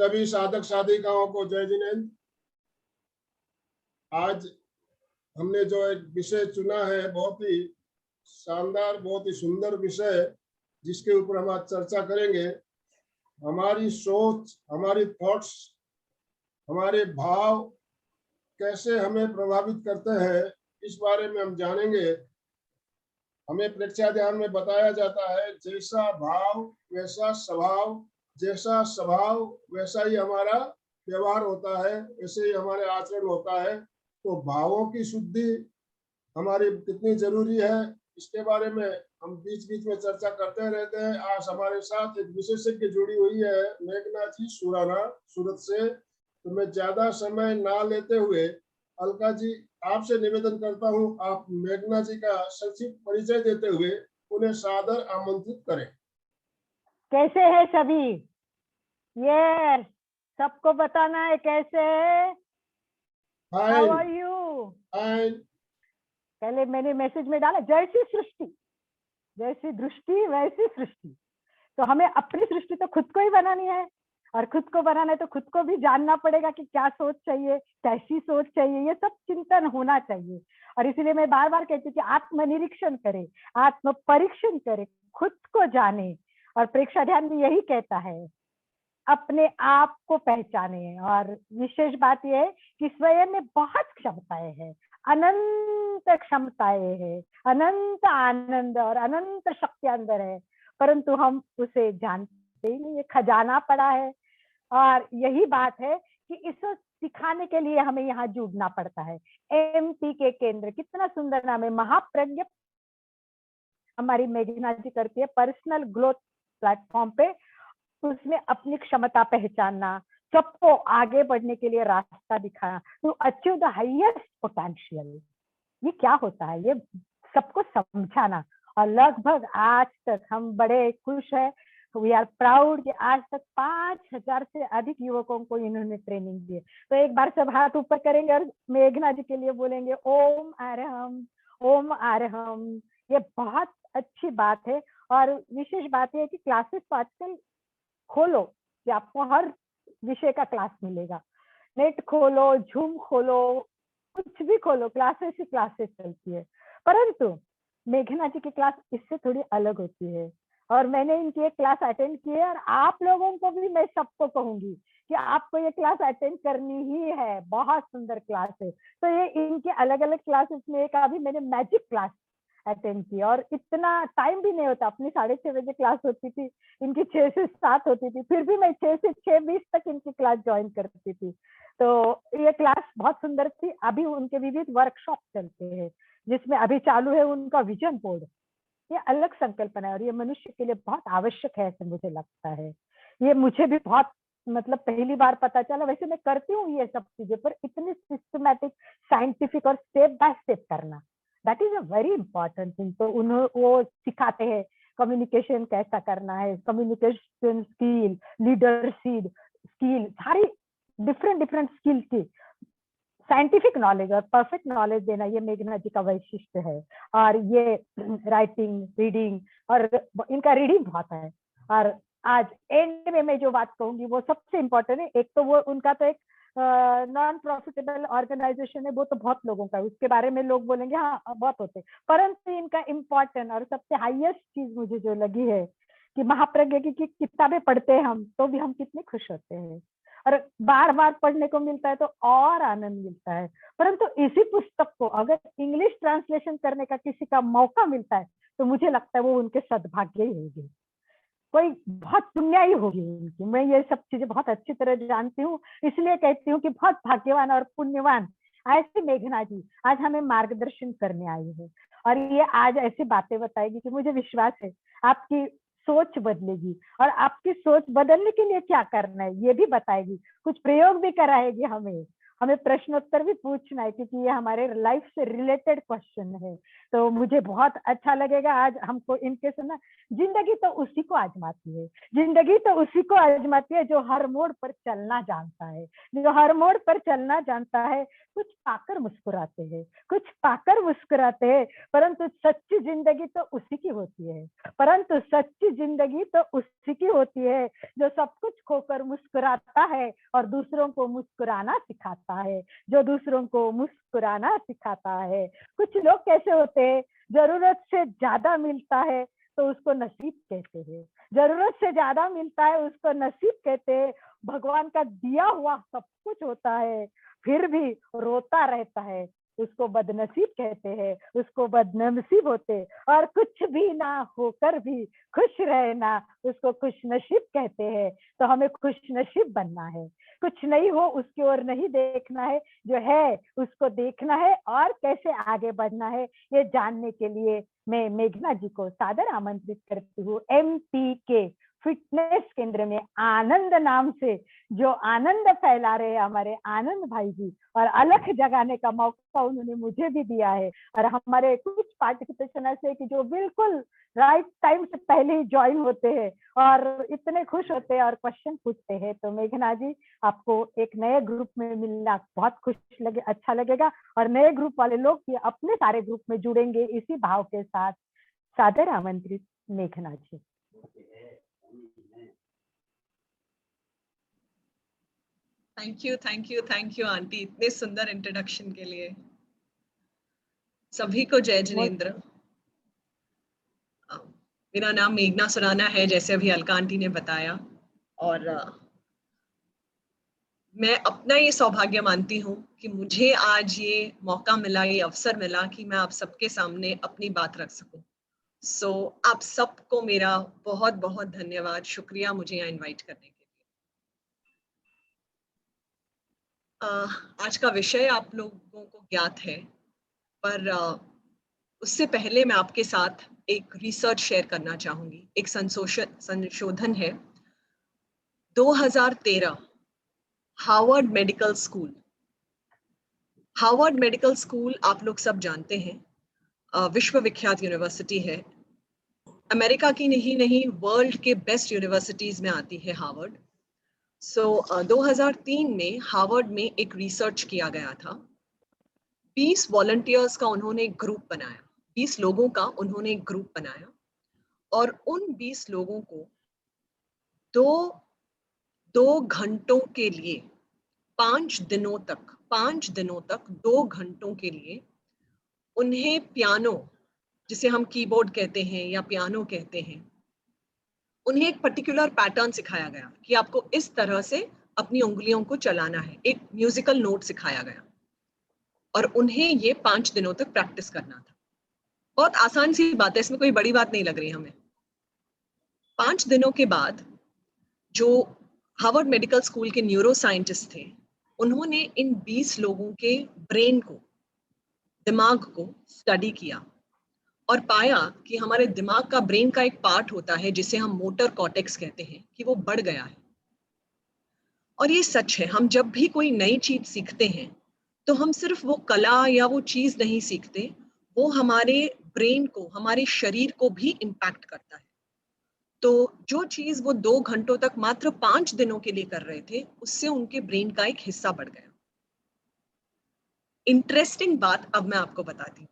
सभी साधक साधिकाओं को जय जिनेन्द्र। आज हमने जो एक विषय चुना है, बहुत ही शानदार, बहुत ही सुंदर विषय, जिसके ऊपर हम आज चर्चा करेंगे। हमारी सोच, हमारी थॉट्स, हमारे भाव कैसे हमें प्रभावित करते हैं, इस बारे में हम जानेंगे। हमें प्रेक्षा ध्यान में बताया जाता है, जैसा भाव वैसा स्वभाव, जैसा स्वभाव वैसा ही हमारा व्यवहार होता है, वैसे ही हमारे आचरण होता है। तो भावों की शुद्धि हमारी कितनी जरूरी है, इसके बारे में हम बीच बीच में चर्चा करते रहते हैं। आज हमारे साथ एक विशेषज्ञ जुड़ी हुई है, मेघना जी सुराना, सूरत से। तो मैं ज्यादा समय ना लेते हुए अलका जी, आपसे निवेदन करता हूं, आप मेघना जी का संक्षिप्त परिचय देते हुए उन्हें सादर आमंत्रित करें। कैसे है सभी? ये सबको बताना है कैसे है। How are you? पहले मैंने मैसेज में डाला, जैसी सृष्टि जैसी दृष्टि वैसी सृष्टि। तो हमें अपनी सृष्टि तो खुद को ही बनानी है, और खुद को बनाना है तो खुद को भी जानना पड़ेगा कि क्या सोच चाहिए, कैसी सोच चाहिए, ये सब चिंतन होना चाहिए। और इसीलिए मैं बार बार कहती हूँ कि आत्मनिरीक्षण करे, आत्म परीक्षण करे, खुद को जाने। और प्रेक्षा ध्यान भी यही कहता है, अपने आप को पहचाने। और विशेष बात यह है कि स्वयं में बहुत क्षमताएं हैं, अनंत क्षमताएं हैं, अनंत आनंद और अनंत शक्ति अंदर है, परंतु हम उसे जानते ही नहीं, ये खजाना पड़ा है। और यही बात है कि इसको सिखाने के लिए हमें यहाँ जुड़ना पड़ता है। एमपी के केंद्र, कितना सुंदर नाम है, महाप्रज्ञ हमारी मेघना जी करती है, पर्सनल ग्रोथ प्लेटफॉर्म पे। उसमें अपनी क्षमता पहचानना, सबको आगे बढ़ने के लिए रास्ता दिखाना, to achieve the highest potential. ये क्या होता है, ये सबको समझाना। और लगभग आज तक हम बड़े खुश हैं, वी आर प्राउड कि आज तक 5000 से अधिक युवकों को इन्होंने ट्रेनिंग दी। तो एक बार सब हाथ ऊपर करेंगे और मेघना जी के लिए बोलेंगे ओम अरहम, ओम अरहम। ये बहुत अच्छी बात है। और विशेष बात यह है कि क्लासेस तो आजकल खोलो कि आपको हर विषय का क्लास मिलेगा। नेट खोलो, जूम खोलो, कुछ भी खोलो, क्लासेस ही क्लासेस चलती है। परंतु मेघना जी की क्लास इससे थोड़ी अलग होती है। और मैंने इनकी एक क्लास अटेंड की है, और आप लोगों को भी मैं सबको कहूंगी कि आपको ये क्लास अटेंड करनी ही है। बहुत सुंदर क्लास है। तो ये इनके अलग अलग क्लासेस में एक अभी मैंने मैजिक क्लास अटेंड की, और इतना टाइम भी नहीं होता, अपनी 6:30 बजे क्लास होती थी, इनकी 6 से 7 होती थी, फिर भी मैं 6 से 6:20 तक इनकी क्लास ज्वाइन करती थी। तो ये क्लास बहुत सुंदर थी। अभी उनके विविध वर्कशॉप चलते हैं, जिसमें अभी चालू है उनका विजन बोर्ड। ये अलग संकल्पना है और ये मनुष्य के लिए बहुत आवश्यक है, ऐसे मुझे लगता है। ये मुझे भी बहुत मतलब पहली बार पता चला। वैसे मैं करती हूँ ये सब चीजें, पर इतनी सिस्टमैटिक, साइंटिफिक और स्टेप बाय स्टेप करना, that is a very important thing. तो उन्होंने वो सिखाते हैं कम्युनिकेशन कैसा करना है, कम्युनिकेशन स्किल, लीडरशिप स्किल, सारी डिफरेंट डिफरेंट स्किल की साइंटिफिक नॉलेज और परफेक्ट नॉलेज देना, ये मेघना जी का वैशिष्ट्य है। और ये राइटिंग, रीडिंग, और इनका रीडिंग बहुत है। और आज एंड में मैं जो बात कहूंगी वो सबसे इम्पोर्टेंट है। एक तो वो उनका तो एक नॉन प्रॉफिटेबल ऑर्गेनाइजेशन है, वो तो बहुत लोगों का है, उसके बारे में लोग बोलेंगे हाँ बहुत होते, परंतु इनका इम्पोर्टेंट और सबसे हाईएस्ट चीज मुझे जो लगी है कि महाप्रज्ञ की किताबें पढ़ते हैं हम तो भी हम कितने खुश होते हैं, और बार बार पढ़ने को मिलता है तो और आनंद मिलता है। परंतु इसी पुस्तक को अगर इंग्लिश ट्रांसलेशन करने का किसी का मौका मिलता है तो मुझे लगता है वो उनके सद्भाग्य ही होगी, कोई बहुत पुण्याई होगी उनकी। मैं ये सब चीजें बहुत अच्छी तरह जानती हूँ, इसलिए कहती हूँ कि बहुत भाग्यवान और पुण्यवान ऐसे मेघना जी आज हमें मार्गदर्शन करने आई है। और ये आज ऐसी बातें बताएगी कि मुझे विश्वास है आपकी सोच बदलेगी, और आपकी सोच बदलने के लिए क्या करना है ये भी बताएगी, कुछ प्रयोग भी कराएगी हमें। हमें प्रश्नोत्तर भी पूछना है, क्योंकि ये हमारे लाइफ से रिलेटेड क्वेश्चन है। तो मुझे बहुत अच्छा लगेगा आज हमको इनके सुना। जिंदगी तो उसी को आजमाती है, जिंदगी तो उसी को आजमाती है जो हर मोड़ पर चलना जानता है, जो हर मोड़ पर चलना जानता है। कुछ पाकर मुस्कुराते हैं, कुछ पाकर मुस्कुराते हैं, परंतु सच्ची जिंदगी तो उसी की होती है, परंतु सच्ची जिंदगी तो उसी की होती है जो सब कुछ खोकर मुस्कुराता है और दूसरों को मुस्कुराना सिखाता है, जो दूसरों को मुस्कुराना सिखाता है। कुछ लोग कैसे होते हैं, जरूरत से ज्यादा मिलता है तो उसको नसीब कहते हैं, जरूरत से ज्यादा मिलता है उसको नसीब कहते हैं। भगवान का दिया हुआ सब कुछ होता है फिर भी रोता रहता है, उसको बदनसीब कहते हैं, उसको बदनसीब होते। और कुछ भी ना होकर भी खुश रहना, उसको खुशनसीब कहते हैं। तो हमें खुशनसीब बनना है, कुछ नहीं हो उसकी ओर नहीं देखना है, जो है उसको देखना है और कैसे आगे बढ़ना है ये जानने के लिए मैं मेघना जी को सादर आमंत्रित करती हूँ। MPK फिटनेस केंद्र में आनंद नाम से जो आनंद फैला रहे हैं हमारे आनंद भाई जी, और अलग जगाने का मौका उन्होंने मुझे भी दिया है। और हमारे कुछ पार्टिसिपेशन ऐसे कि जो बिल्कुल राइट टाइम से पहले ही ज्वाइन होते हैं और इतने खुश होते हैं और क्वेश्चन पूछते हैं। तो मेघना जी, आपको एक नए ग्रुप में मिलना बहुत अच्छा लगेगा, और नए ग्रुप वाले लोग भी अपने सारे ग्रुप में जुड़ेंगे इसी भाव के साथ। सादर आमंत्रित मेघना जी। थैंक यू आंटी, इतने सुंदर इंट्रोडक्शन के लिए। सभी को जय जिनेंद्र। मेरा नाम मेघना सुराना है, जैसे अभी अलका आंटी ने बताया, और मैं अपना ये सौभाग्य मानती हूँ कि मुझे आज ये मौका मिला, ये अवसर मिला कि मैं आप सबके सामने अपनी बात रख सकूं। सो आप सबको मेरा बहुत बहुत धन्यवाद, शुक्रिया मुझे यहाँ इनवाइट करने के लिए। आज का विषय आप लोगों को ज्ञात है, पर उससे पहले मैं आपके साथ एक रिसर्च शेयर करना चाहूंगी। एक संशोधन है 2013, Harvard medical school. Harvard medical school आप लोग सब जानते हैं, विश्व विख्यात यूनिवर्सिटी है, अमेरिका की नहीं वर्ल्ड के बेस्ट यूनिवर्सिटीज में आती है हार्वर्ड। 2003 में हार्वर्ड में एक रिसर्च किया गया था। 20 वॉलंटियर्स का उन्होंने एक ग्रुप बनाया, 20 लोगों का उन्होंने एक ग्रुप बनाया, और उन 20 लोगों को दो घंटों के लिए 5 दिनों तक 2 घंटों के लिए उन्हें पियानो, जिसे हम कीबोर्ड कहते हैं या पियानो कहते हैं, उन्हें एक पर्टिकुलर पैटर्न सिखाया गया कि आपको इस तरह से अपनी उंगलियों को चलाना है। एक म्यूजिकल नोट सिखाया गया और उन्हें ये 5 दिनों तक प्रैक्टिस करना था। बहुत आसान सी बात है, इसमें कोई बड़ी बात नहीं लग रही हमें। 5 दिनों के बाद जो हार्वर्ड मेडिकल स्कूल के न्यूरो साइंटिस्ट थे, उन्होंने इन 20 लोगों के ब्रेन को, दिमाग को स्टडी किया और पाया कि हमारे दिमाग का, ब्रेन का एक पार्ट होता है जिसे हम मोटर कॉर्टेक्स कहते हैं, कि वो बढ़ गया है। और ये सच है, हम जब भी कोई नई चीज सीखते हैं तो हम सिर्फ वो कला या वो चीज नहीं सीखते, वो हमारे ब्रेन को, हमारे शरीर को भी इम्पैक्ट करता है। तो जो चीज वो 2 घंटों तक मात्र 5 दिनों के लिए कर रहे थे, उससे उनके ब्रेन का एक हिस्सा बढ़ गया। इंटरेस्टिंग बात अब मैं आपको बताती हूँ।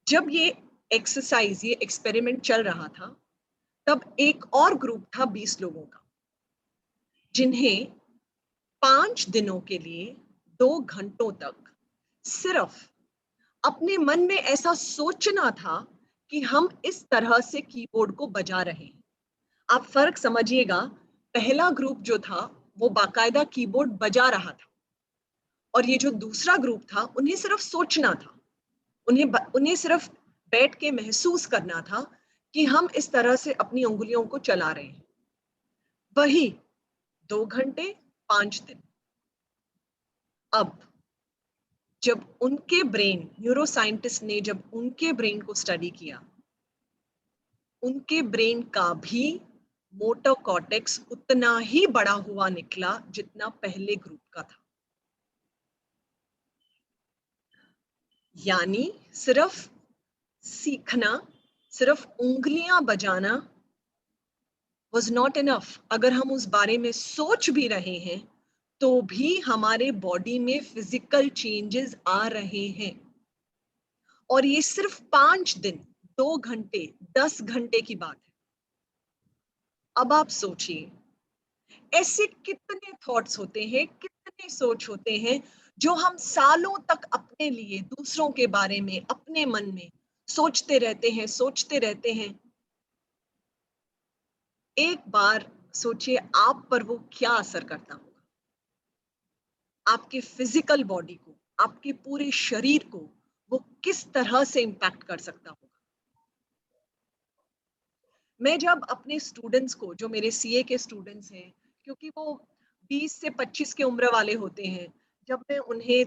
जब ये एक्सरसाइज, ये एक्सपेरिमेंट चल रहा था, तब एक और ग्रुप था 20 लोगों का, जिन्हें 5 दिनों के लिए 2 घंटों तक सिर्फ अपने मन में ऐसा सोचना था कि हम इस तरह से कीबोर्ड को बजा रहे हैं। आप फर्क समझिएगा, पहला ग्रुप जो था वो बाकायदा कीबोर्ड बजा रहा था, और ये जो दूसरा ग्रुप था उन्हें सिर्फ सोचना था, उन्हें सिर्फ बैठ के महसूस करना था कि हम इस तरह से अपनी उंगलियों को चला रहे हैं। वही 2 घंटे 5 दिन। अब जब उनके ब्रेन, न्यूरो साइंटिस्ट ने जब उनके ब्रेन को स्टडी किया, उनके ब्रेन का भी मोटर कॉर्टेक्स उतना ही बड़ा हुआ निकला जितना पहले ग्रुप का था। यानी सिर्फ सीखना, सिर्फ उंगलियां बजाना was not enough. अगर हम उस बारे में सोच भी रहे हैं तो भी हमारे बॉडी में फिजिकल चेंजेस आ रहे हैं, और ये सिर्फ 5 दिन, 2 घंटे, 10 घंटे की बात है। अब आप सोचिए, ऐसे कितने थॉट्स होते हैं, कितने सोच होते हैं जो हम सालों तक अपने लिए, दूसरों के बारे में, अपने मन में सोचते रहते हैं। एक बार सोचिए आप पर वो क्या असर करता होगा, आपके फिजिकल बॉडी को, आपके पूरे शरीर को वो किस तरह से इंपैक्ट कर सकता होगा। मैं जब अपने स्टूडेंट्स को, जो मेरे सीए के स्टूडेंट्स हैं, क्योंकि वो 20 से 25 के उम्र वाले होते हैं, जब मैं उन्हें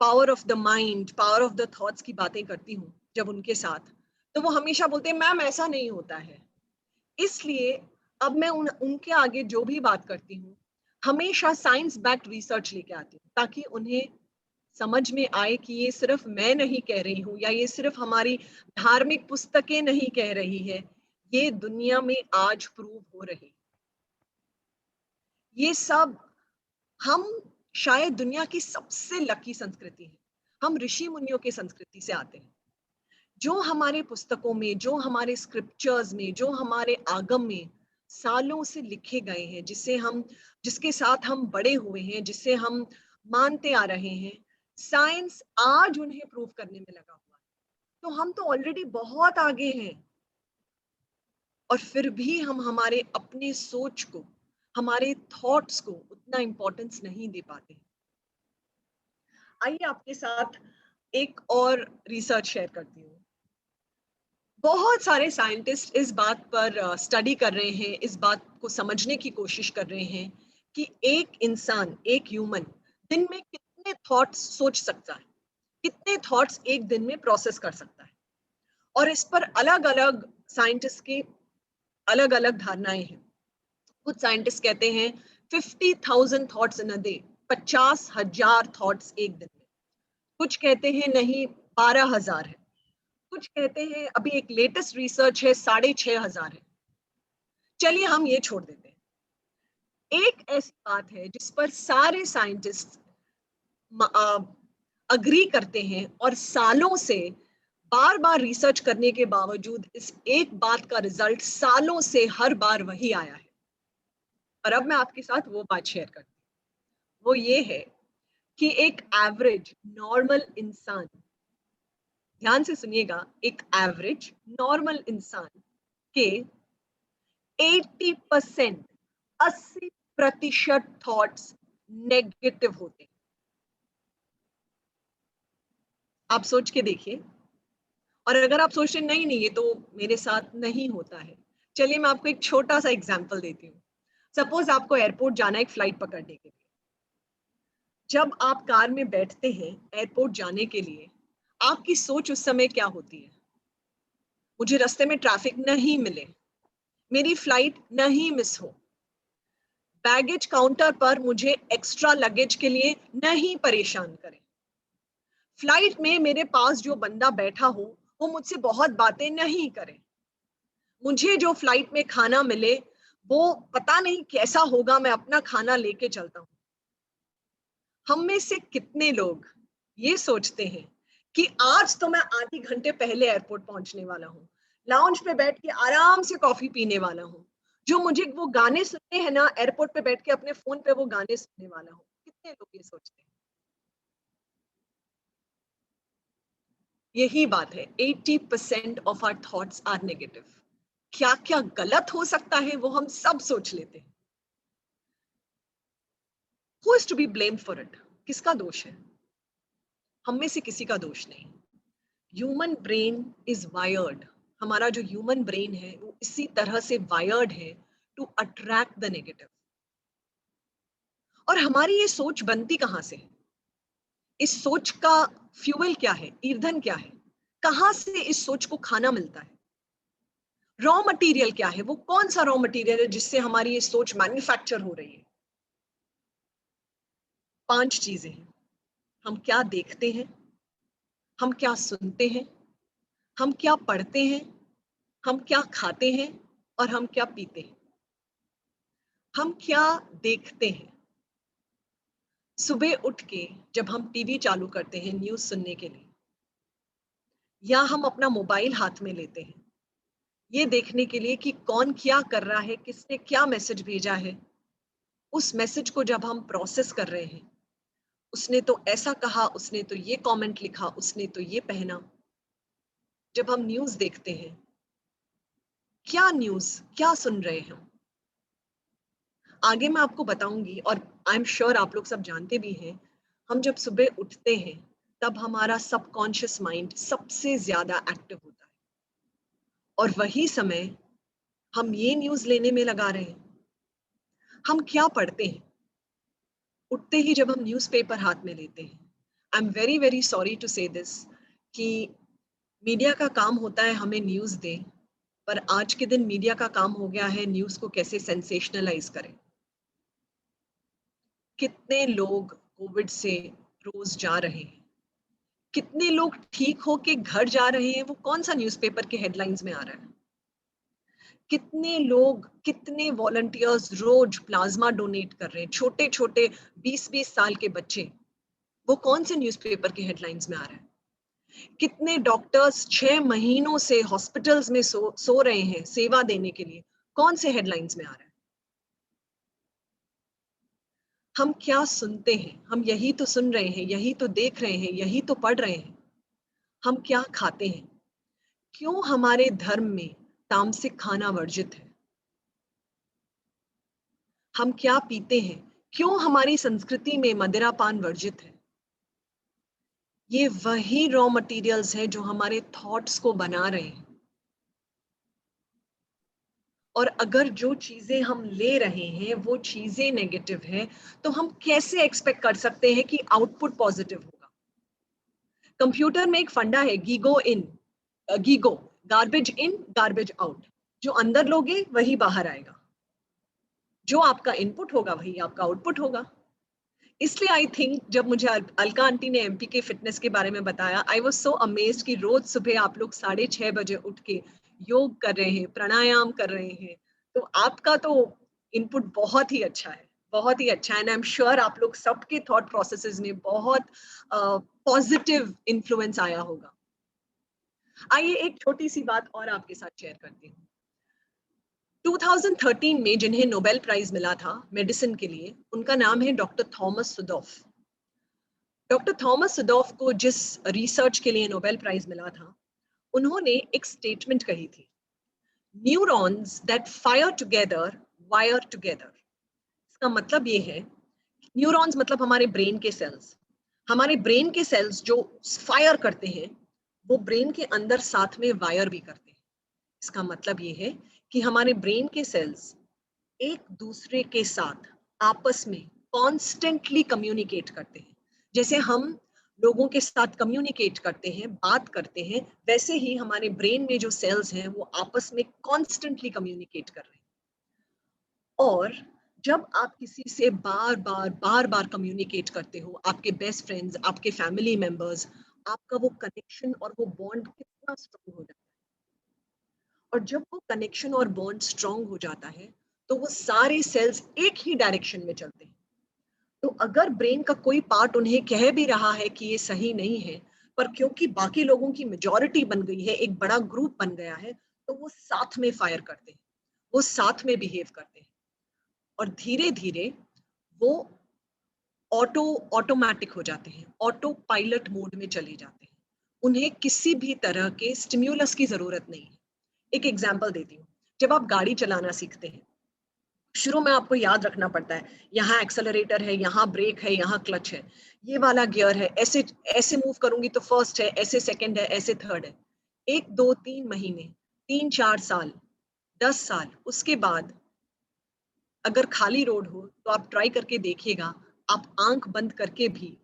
power of the mind, power of the thoughts की बातें करती हूँ जब उनके साथ, तो वो हमेशा बोलते हैं मैम ऐसा नहीं होता है। इसलिए अब मैं उनके आगे जो भी बात करती हूँ, हमेशा साइंस बैक्ड रिसर्च लेके आती हूँ, ताकि उन्हें समझ में आए कि ये सिर्फ मैं नहीं कह रही हूँ, या ये सिर्फ हमारी धार्मिक पुस्तकें नहीं कह रही है, ये दुनिया में आज प्रूव हो रही। ये सब, हम शायद दुनिया की सबसे लकी संस्कृति है, हम ऋषि मुनियों की संस्कृति से आते हैं। जो हमारे पुस्तकों में, जो हमारे स्क्रिप्चर्स में, जो हमारे आगम में सालों से लिखे गए हैं, जिसके साथ हम बड़े हुए हैं, जिसे हम मानते आ रहे हैं, साइंस आज उन्हें प्रूव करने में लगा हुआ है। तो हम तो ऑलरेडी बहुत आगे हैं, और फिर भी हम हमारे अपने सोच को, हमारे थॉट्स को उतना इंपॉर्टेंस नहीं दे पाते। आइए आपके साथ एक और रिसर्च शेयर करती हूँ। बहुत सारे साइंटिस्ट इस बात पर स्टडी कर रहे हैं, इस बात को समझने की कोशिश कर रहे हैं कि एक इंसान, एक ह्यूमन दिन में कितने थॉट्स सोच सकता है, कितने थॉट्स एक दिन में प्रोसेस कर सकता है। और इस पर अलग अलग साइंटिस्ट की अलग अलग धारणाएं हैं। कुछ साइंटिस्ट कहते हैं 50,000 thoughts in a day, 50,000 thoughts एक दिन में। कुछ कहते हैं नहीं, 12,000 है। कुछ कहते हैं, अभी एक लेटेस्ट रिसर्च है 6,500 है। चलिए हम ये छोड़ देते हैं। एक ऐसी बात है जिस पर सारे साइंटिस्ट अग्री करते हैं, और सालों से बार बार रिसर्च करने के बावजूद इस एक बात का रिजल्ट सालों से हर बार वही आया है। और अब मैं आपके साथ वो बात शेयर करती हूँ। वो ये है कि एक एवरेज नॉर्मल इंसान, ध्यान से सुनिएगा, एक एवरेज नॉर्मल इंसान के 80%, 80% थॉट्स नेगेटिव होते हैं। आप सोच के देखिए। और अगर आप सोचते नहीं नहीं ये तो मेरे साथ नहीं होता है, चलिए मैं आपको एक छोटा सा एग्जांपल देती हूँ। सपोज आपको एयरपोर्ट जाना है एक फ्लाइट पकड़ने के लिए। जब आप कार में बैठते हैं एयरपोर्ट जाने के लिए, आपकी सोच उस समय क्या होती है? मुझे रास्ते में ट्रैफिक नहीं मिले, मेरी फ्लाइट नहीं मिस हो, बैगेज काउंटर पर मुझे एक्स्ट्रा लगेज के लिए नहीं परेशान करें, फ्लाइट में मेरे पास जो बंदा बैठा हो वो मुझसे बहुत बातें नहीं करे, मुझे जो फ्लाइट में खाना मिले वो पता नहीं कैसा होगा, मैं अपना खाना लेके चलता हूँ। हम में से कितने लोग ये सोचते हैं कि आज तो मैं आधे घंटे पहले एयरपोर्ट पहुंचने वाला हूँ, लाउंज पे बैठ के आराम से कॉफी पीने वाला हूँ, जो मुझे वो गाने सुनने हैं ना, एयरपोर्ट पे बैठ के अपने फोन पे वो गाने सुनने वाला हूँ। कितने लोग ये सोचते हैं? यही बात है, 80% of our thoughts are negative. क्या क्या गलत हो सकता है वो हम सब सोच लेते हैं। Who is to be blamed for it? किसका दोष है? हम में से किसी का दोष नहीं। ह्यूमन ब्रेन इज वायर्ड, हमारा जो ह्यूमन ब्रेन है वो इसी तरह से वायर्ड है टू अट्रैक्ट द नेगेटिव। और हमारी ये सोच बनती कहां से है? इस सोच का फ्यूल क्या है, ईंधन क्या है? कहां से इस सोच को खाना मिलता है? रॉ मटेरियल क्या है? वो कौन सा रॉ मटेरियल है जिससे हमारी ये सोच मैन्युफैक्चर हो रही है? 5 चीजें हैं। हम क्या देखते हैं, हम क्या सुनते हैं, हम क्या पढ़ते हैं, हम क्या खाते हैं और हम क्या पीते हैं, हम क्या देखते हैं। सुबह उठ के जब हम टीवी चालू करते हैं न्यूज़ सुनने के लिए, या हम अपना मोबाइल हाथ में लेते हैं ये देखने के लिए कि कौन क्या कर रहा है, किसने क्या मैसेज भेजा है, उस मैसेज को जब हम प्रोसेस कर रहे हैं, उसने तो ऐसा कहा, उसने तो ये कमेंट लिखा, उसने तो ये पहना। जब हम न्यूज़ देखते हैं, क्या न्यूज़, क्या सुन रहे हैं हम? आगे मैं आपको बताऊंगी और आई एम श्योर आप लोग सब जानते भी हैं, हम जब सुबह उठते हैं तब हमारा सबकॉन्शियस माइंड सबसे ज्यादा एक्टिव होता है और वही समय हम ये न्यूज़ लेने में लगा रहे हैं। हम क्या पढ़ते हैं? उठते ही जब हम न्यूज़पेपर हाथ में लेते हैं, I am very very sorry to say this कि मीडिया का काम होता है हमें न्यूज़ दे, पर आज के दिन मीडिया का काम हो गया है न्यूज़ को कैसे सेंसेशनलाइज करें। कितने लोग कोविड से रोज जा रहे हैं, कितने लोग ठीक होके घर जा रहे हैं, वो कौन सा न्यूज़पेपर के हेडलाइंस में आ रहा है। कितने लोग, कितने वॉलंटियर्स रोज प्लाज्मा डोनेट कर रहे हैं, छोटे छोटे 20-20 साल के बच्चे, वो कौन से न्यूज़पेपर के हेडलाइंस में आ रहा है। कितने डॉक्टर्स 6 महीनों से हॉस्पिटल्स में सो रहे हैं सेवा देने के लिए, कौन से हेडलाइंस में आ रहा है। हम क्या सुनते हैं, हम यही तो सुन रहे हैं, यही तो देख रहे हैं, यही तो पढ़ रहे हैं। हम क्या खाते हैं, क्यों हमारे धर्म में तामसिक खाना वर्जित है। हम क्या पीते हैं, क्यों हमारी संस्कृति में मदिरापान वर्जित है। ये वही रॉ मटेरियल्स हैं जो हमारे थॉट्स को बना रहे हैं। और अगर जो चीजें हम ले रहे हैं वो चीजें नेगेटिव है, तो हम कैसे एक्सपेक्ट कर सकते हैं कि आउटपुट पॉजिटिव होगा। कंप्यूटर में एक फंडा है, GIGO, garbage in garbage out. जो अंदर लोगे वही बाहर आएगा, जो आपका इनपुट होगा वही आपका आउटपुट होगा। इसलिए आई थिंक जब मुझे अलका आंटी ने एमपी के फिटनेस के बारे में बताया, आई वाज सो अमेज्ड कि रोज सुबह आप लोग 6:30 बजे उठ के योग कर रहे हैं, प्राणायाम कर रहे हैं। तो आपका तो इनपुट बहुत ही अच्छा है, बहुत ही अच्छा है। एंड आई एम श्योर आप लोग सबके थॉट प्रोसेसेस में बहुत पॉजिटिव इन्फ्लुएंस आया होगा। आइए एक छोटी सी बात और आपके साथ शेयर करती हूँ। 2013 में जिन्हें नोबेल प्राइज मिला था मेडिसिन के लिए, उनका नाम है डॉक्टर थॉमस सुडॉफ। डॉक्टर थॉमस सुडॉफ को जिस रिसर्च के लिए नोबेल प्राइज मिला था, उन्होंने एक स्टेटमेंट कही थी, neurons that fire together wire together. इसका मतलब ये है, न्यूरॉन्स मतलब हमारे ब्रेन के सेल्स, हमारे ब्रेन के सेल्स जो फायर करते हैं वो ब्रेन के अंदर साथ में वायर भी करते हैं। इसका मतलब ये है कि हमारे ब्रेन के सेल्स एक दूसरे के साथ आपस में कॉन्स्टेंटली कम्युनिकेट करते हैं। जैसे हम लोगों के साथ कम्युनिकेट करते हैं, बात करते हैं, वैसे ही हमारे ब्रेन में जो सेल्स हैं वो आपस में कॉन्स्टेंटली कम्युनिकेट कर रहे हैं। और जब आप किसी से बार बार कम्युनिकेट करते हो, आपके बेस्ट फ्रेंड्स, आपके फैमिली मेंबर्स, आपका वो कनेक्शन और वो बॉन्ड कितना स्ट्रांग हो जाता है। और जब वो कनेक्शन और बॉन्ड स्ट्रांग हो जाता है तो वो सारे सेल्स एक ही डायरेक्शन में चलते हैं। तो अगर ब्रेन का कोई पार्ट उन्हें कह भी रहा है कि ये सही नहीं है, पर क्योंकि बाकी लोगों की मेजॉरिटी बन गई है, एक बड़ा ग्रुप बन गया है, तो वो साथ में फायर करते हैं, वो साथ में बिहेव करते हैं और धीरे धीरे वो ऑटोमेटिक हो जाते हैं, ऑटो पायलट मोड में चले जाते हैं। उन्हें किसी भी तरह के स्टिम्युलस की जरूरत नहीं है। एक एग्जाम्पल देती हूँ, जब आप गाड़ी चलाना सीखते हैं, शुरू में आपको याद रखना पड़ता है, यहाँ एक्सेलरेटर है, यहाँ ब्रेक है, यहाँ क्लच है, ये वाला गियर है, ऐसे ऐसे मूव करूंगी तो फर्स्ट है, ऐसे सेकंड है, ऐसे थर्ड है। 1 2 3 महीने, 3 4 साल, 10 साल, उसके बाद अगर खाली रोड हो तो आप ट्राई करके देखिएगा, आप आंख बंद करके भी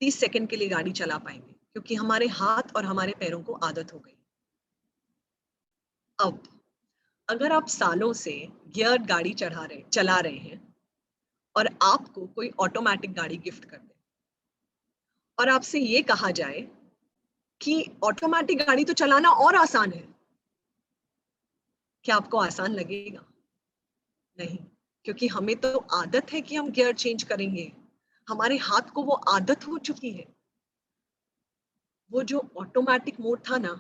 30 सेकंड के लिए गाड़ी चला पाएंगे, क्योंकि हमारे हाथ और हमारे पैरों को आदत हो गई। अब अगर आप सालों से गियर गाड़ी चला रहे हैं और आपको कोई ऑटोमेटिक गाड़ी गिफ्ट कर दे और आपसे ये कहा जाए कि ऑटोमेटिक गाड़ी तो चलाना और आसान है, क्या आपको आसान लगेगा? नहीं, क्योंकि हमें तो आदत है कि हम गियर चेंज करेंगे, हमारे हाथ को वो आदत हो चुकी है। वो जो ऑटोमेटिक मोड था ना,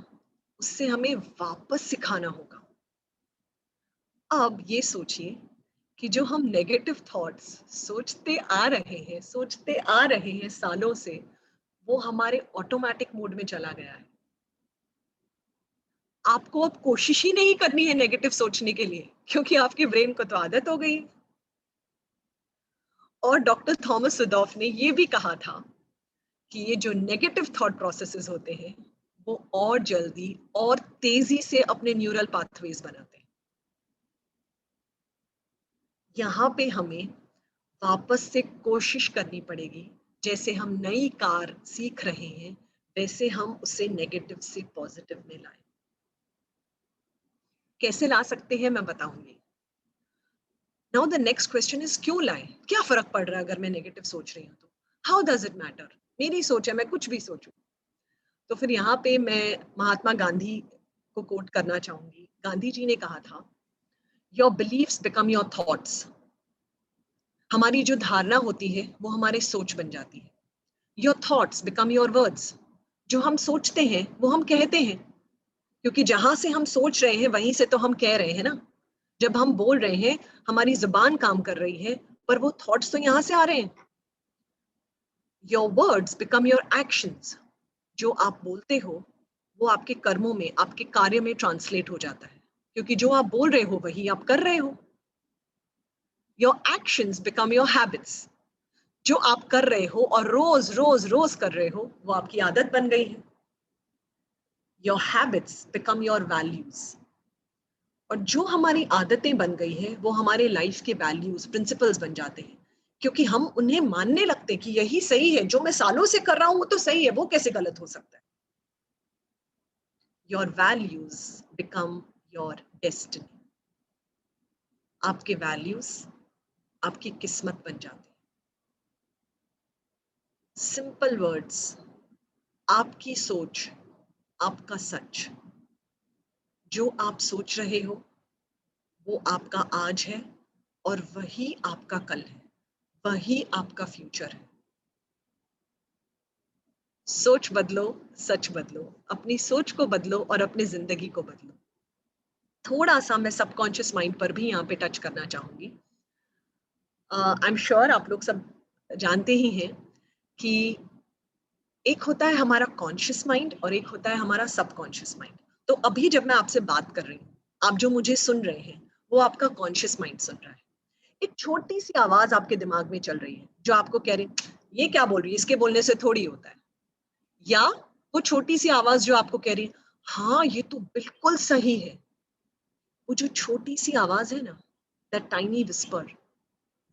उससे हमें वापस सिखाना होगा। अब ये सोचिए कि जो हम नेगेटिव थॉट्स सोचते आ रहे हैं सालों से, वो हमारे ऑटोमेटिक मोड में चला गया है। आपको अब कोशिश ही नहीं करनी है नेगेटिव सोचने के लिए, क्योंकि आपके ब्रेन को तो आदत हो गई। और डॉक्टर थॉमस सुडॉफ ने ये भी कहा था कि ये जो नेगेटिव थॉट प्रोसेसेस होते हैं, वो और जल्दी और तेजी से अपने न्यूरल पाथवेज बनाते हैं। यहाँ पे हमें वापस से कोशिश करनी पड़ेगी, जैसे हम नई कार सीख रहे हैं, वैसे हम उसे नेगेटिव से पॉजिटिव में लाएं। कैसे ला सकते हैं मैं बताऊंगी। Now the next question is, क्यों लाएं? क्या फर्क पड़ रहा है अगर मैं नेगेटिव सोच रही हूँ तो? How does it matter? मेरी सोच है, मैं कुछ भी सोचूं। तो फिर यहाँ पे मैं महात्मा गांधी को कोट करना चाहूंगी। गांधी जी ने कहा था, your beliefs become your thoughts. हमारी जो धारणा होती है वो हमारे सोच बन जाती है। Your thoughts become your words. जो हम सोचते हैं वो हम कहते हैं, क्योंकि जहां से हम सोच रहे हैं वहीं से तो हम कह रहे हैं ना। जब हम बोल रहे हैं, हमारी जुबान काम कर रही है, पर वो थॉट्स तो यहाँ से आ रहे हैं। Your words become your actions. जो आप बोलते हो वो आपके कर्मों में, आपके कार्य में ट्रांसलेट हो जाता है, क्योंकि जो आप बोल रहे हो वही आप कर रहे हो। Your actions become your habits. जो आप कर रहे हो और रोज रोज रोज कर रहे हो, वो आपकी आदत बन गई है। Your habits become your values. और जो हमारी आदतें बन गई है वो हमारे लाइफ के वैल्यूज, प्रिंसिपल्स बन जाते हैं, क्योंकि हम उन्हें मानने लगते हैं कि यही सही है, जो मैं सालों से कर रहा हूं वो तो सही है, वो कैसे गलत हो सकता है। Your values become your destiny. आपके वैल्यूज आपकी किस्मत बन जाते हैं। सिंपल वर्ड्स, आपकी सोच आपका सच। जो आप सोच रहे हो वो आपका आज है, और वही आपका कल है, वही आपका फ्यूचर है। सोच बदलो, सच बदलो। अपनी सोच को बदलो और अपनी जिंदगी को बदलो। थोड़ा सा मैं सबकॉन्शियस माइंड पर भी यहाँ पे टच करना चाहूंगी। आई एम श्योर आप लोग सब जानते ही हैं कि एक होता है हमारा कॉन्शियस माइंड और एक होता है हमारा सबकॉन्शियस माइंड। तो अभी जब मैं आपसे बात कर रही हूँ, आप जो मुझे सुन रहे हैं, वो आपका कॉन्शियस माइंड सुन रहा है। एक छोटी सी आवाज आपके दिमाग में चल रही है जो आपको कह रही, ये क्या बोल रही है, इसके बोलने से थोड़ी होता है। या वो छोटी सी आवाज जो आपको कह रही है, हाँ ये तो बिल्कुल सही है। वो जो छोटी सी आवाज है ना, दैट टाइनी विस्पर,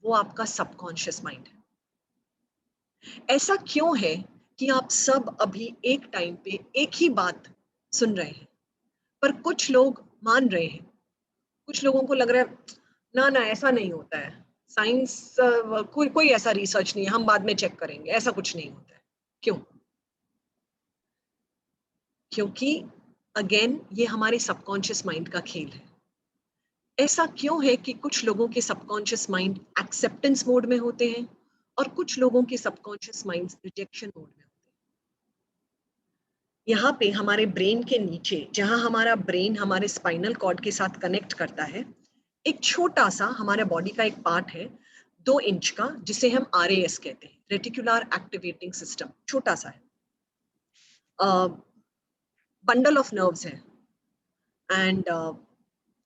वो आपका सबकॉन्शियस माइंड है। ऐसा क्यों है कि आप सब अभी एक टाइम पे एक ही बात सुन रहे हैं, पर कुछ लोग मान रहे हैं, कुछ लोगों को लग रहा है ना ना ऐसा नहीं होता है, साइंस कोई ऐसा रिसर्च नहीं है, हम बाद में चेक करेंगे, ऐसा कुछ नहीं होता है। क्यों? क्योंकि अगेन ये हमारे सबकॉन्शियस माइंड का खेल है। ऐसा क्यों है कि कुछ लोगों के सबकॉन्शियस माइंड एक्सेप्टेंस मोड में होते हैं और कुछ लोगों के सबकॉन्शियस माइंड रिजेक्शन मोड में होते हैं। यहाँ पे हमारे ब्रेन के नीचे, जहां हमारा ब्रेन हमारे स्पाइनल कॉर्ड के साथ कनेक्ट करता है, एक छोटा सा हमारे बॉडी का एक पार्ट है 2 इंच का, जिसे हम RAS कहते हैं, रेटिकुलर एक्टिवेटिंग सिस्टम। छोटा सा है, बंडल ऑफ नर्व्स है, एंड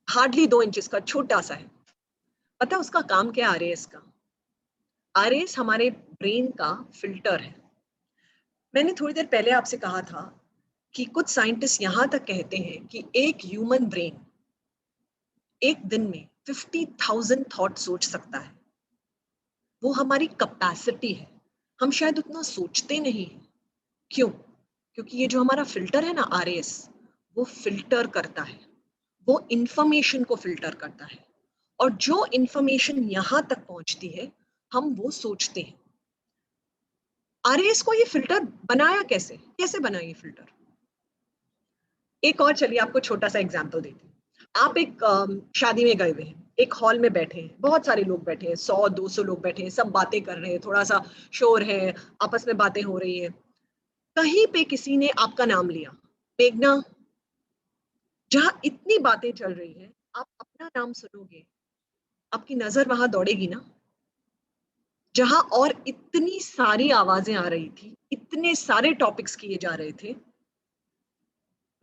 हार्डली 2 इंचेस का, छोटा सा है। पता है उसका काम क्या है RAS का? RAS हमारे ब्रेन का फिल्टर है। मैंने थोड़ी देर पहले आपसे कहा था कि कुछ साइंटिस्ट यहां तक कहते हैं कि एक ह्यूमन ब्रेन एक दिन में 50,000 थॉट सोच सकता है। वो हमारी कैपेसिटी है, हम शायद उतना सोचते नहीं हैं। क्यों? क्योंकि ये जो हमारा फिल्टर है ना RAS, वो फिल्टर करता है, वो इंफॉर्मेशन को फिल्टर करता है, और जो इंफॉर्मेशन यहाँ तक पहुंचती है हम वो सोचते हैं। आरएएस को ये फिल्टर बनाया कैसे, कैसे बना ये फिल्टर? एक और चलिए आपको छोटा सा एग्जांपल देती हूँ। आप एक शादी में गए हुए हैं, एक हॉल में बैठे हैं, बहुत सारे लोग बैठे हैं, 100-200 लोग बैठे हैं, सब बातें कर रहे हैं, थोड़ा सा शोर है, आपस में बातें हो रही है। कहीं पे किसी ने आपका नाम लिया, मेघना। जहां इतनी बातें चल रही हैं, आप अपना नाम सुनोगे, आपकी नजर वहां दौड़ेगी ना? जहां और इतनी सारी आवाजें आ रही थी, इतने सारे टॉपिक्स किए जा रहे थे,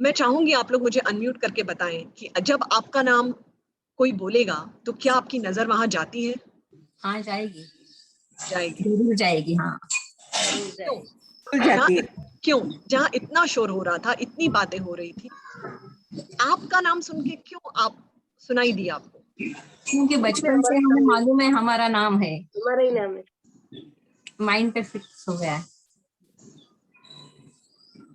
मैं चाहूंगी आप लोग मुझे अनम्यूट करके बताएं कि जब आपका नाम कोई बोलेगा तो क्या आपकी नजर वहां जाती है? हाँ जाएगी, जाएगी। जरूर जाएगी। हाँ क्यों? जाती है। क्यों? जहां इतना शोर हो रहा था, इतनी बातें हो रही थी, आपका नाम सुन के क्यों आप सुनाई दिया आपको? क्योंकि बचपन से हमें मालूम है हमारा नाम है, हमारा ही नाम है, माइंड पे फिक्स हो गया है।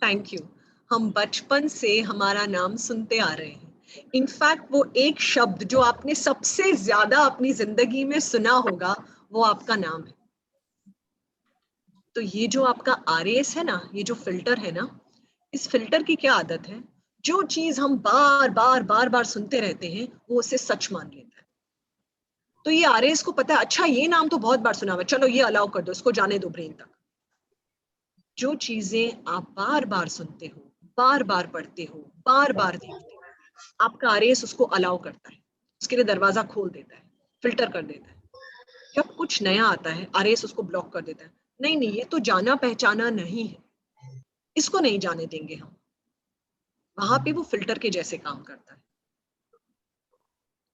Thank you. हम बचपन से हमारा नाम सुनते आ रहे हैं। इनफैक्ट वो एक शब्द जो आपने सबसे ज्यादा अपनी जिंदगी में सुना होगा, वो आपका नाम है। तो ये जो आपका आरएएस है ना, ये जो फिल्टर है ना, इस फिल्टर की क्या आदत है? जो चीज हम बार बार बार बार सुनते रहते हैं, वो उसे सच मान लेता है। तो ये आरएएस को पता है, अच्छा ये नाम तो बहुत बार सुना हुआ, चलो ये अलाउ कर दो, इसको जाने दो ब्रेन तक। जो चीजें आप बार बार सुनते हो, बार बार पढ़ते हो, बार बार देखते हो, आपका आरएएस उसको अलाउ करता है, उसके लिए दरवाजा खोल देता है, फिल्टर कर देता है। जब कुछ नया आता है, आरएएस उसको ब्लॉक कर देता है। नहीं नहीं, ये तो जाना पहचाना नहीं है, इसको नहीं जाने देंगे हम। वहां पे वो फिल्टर के जैसे काम करता है।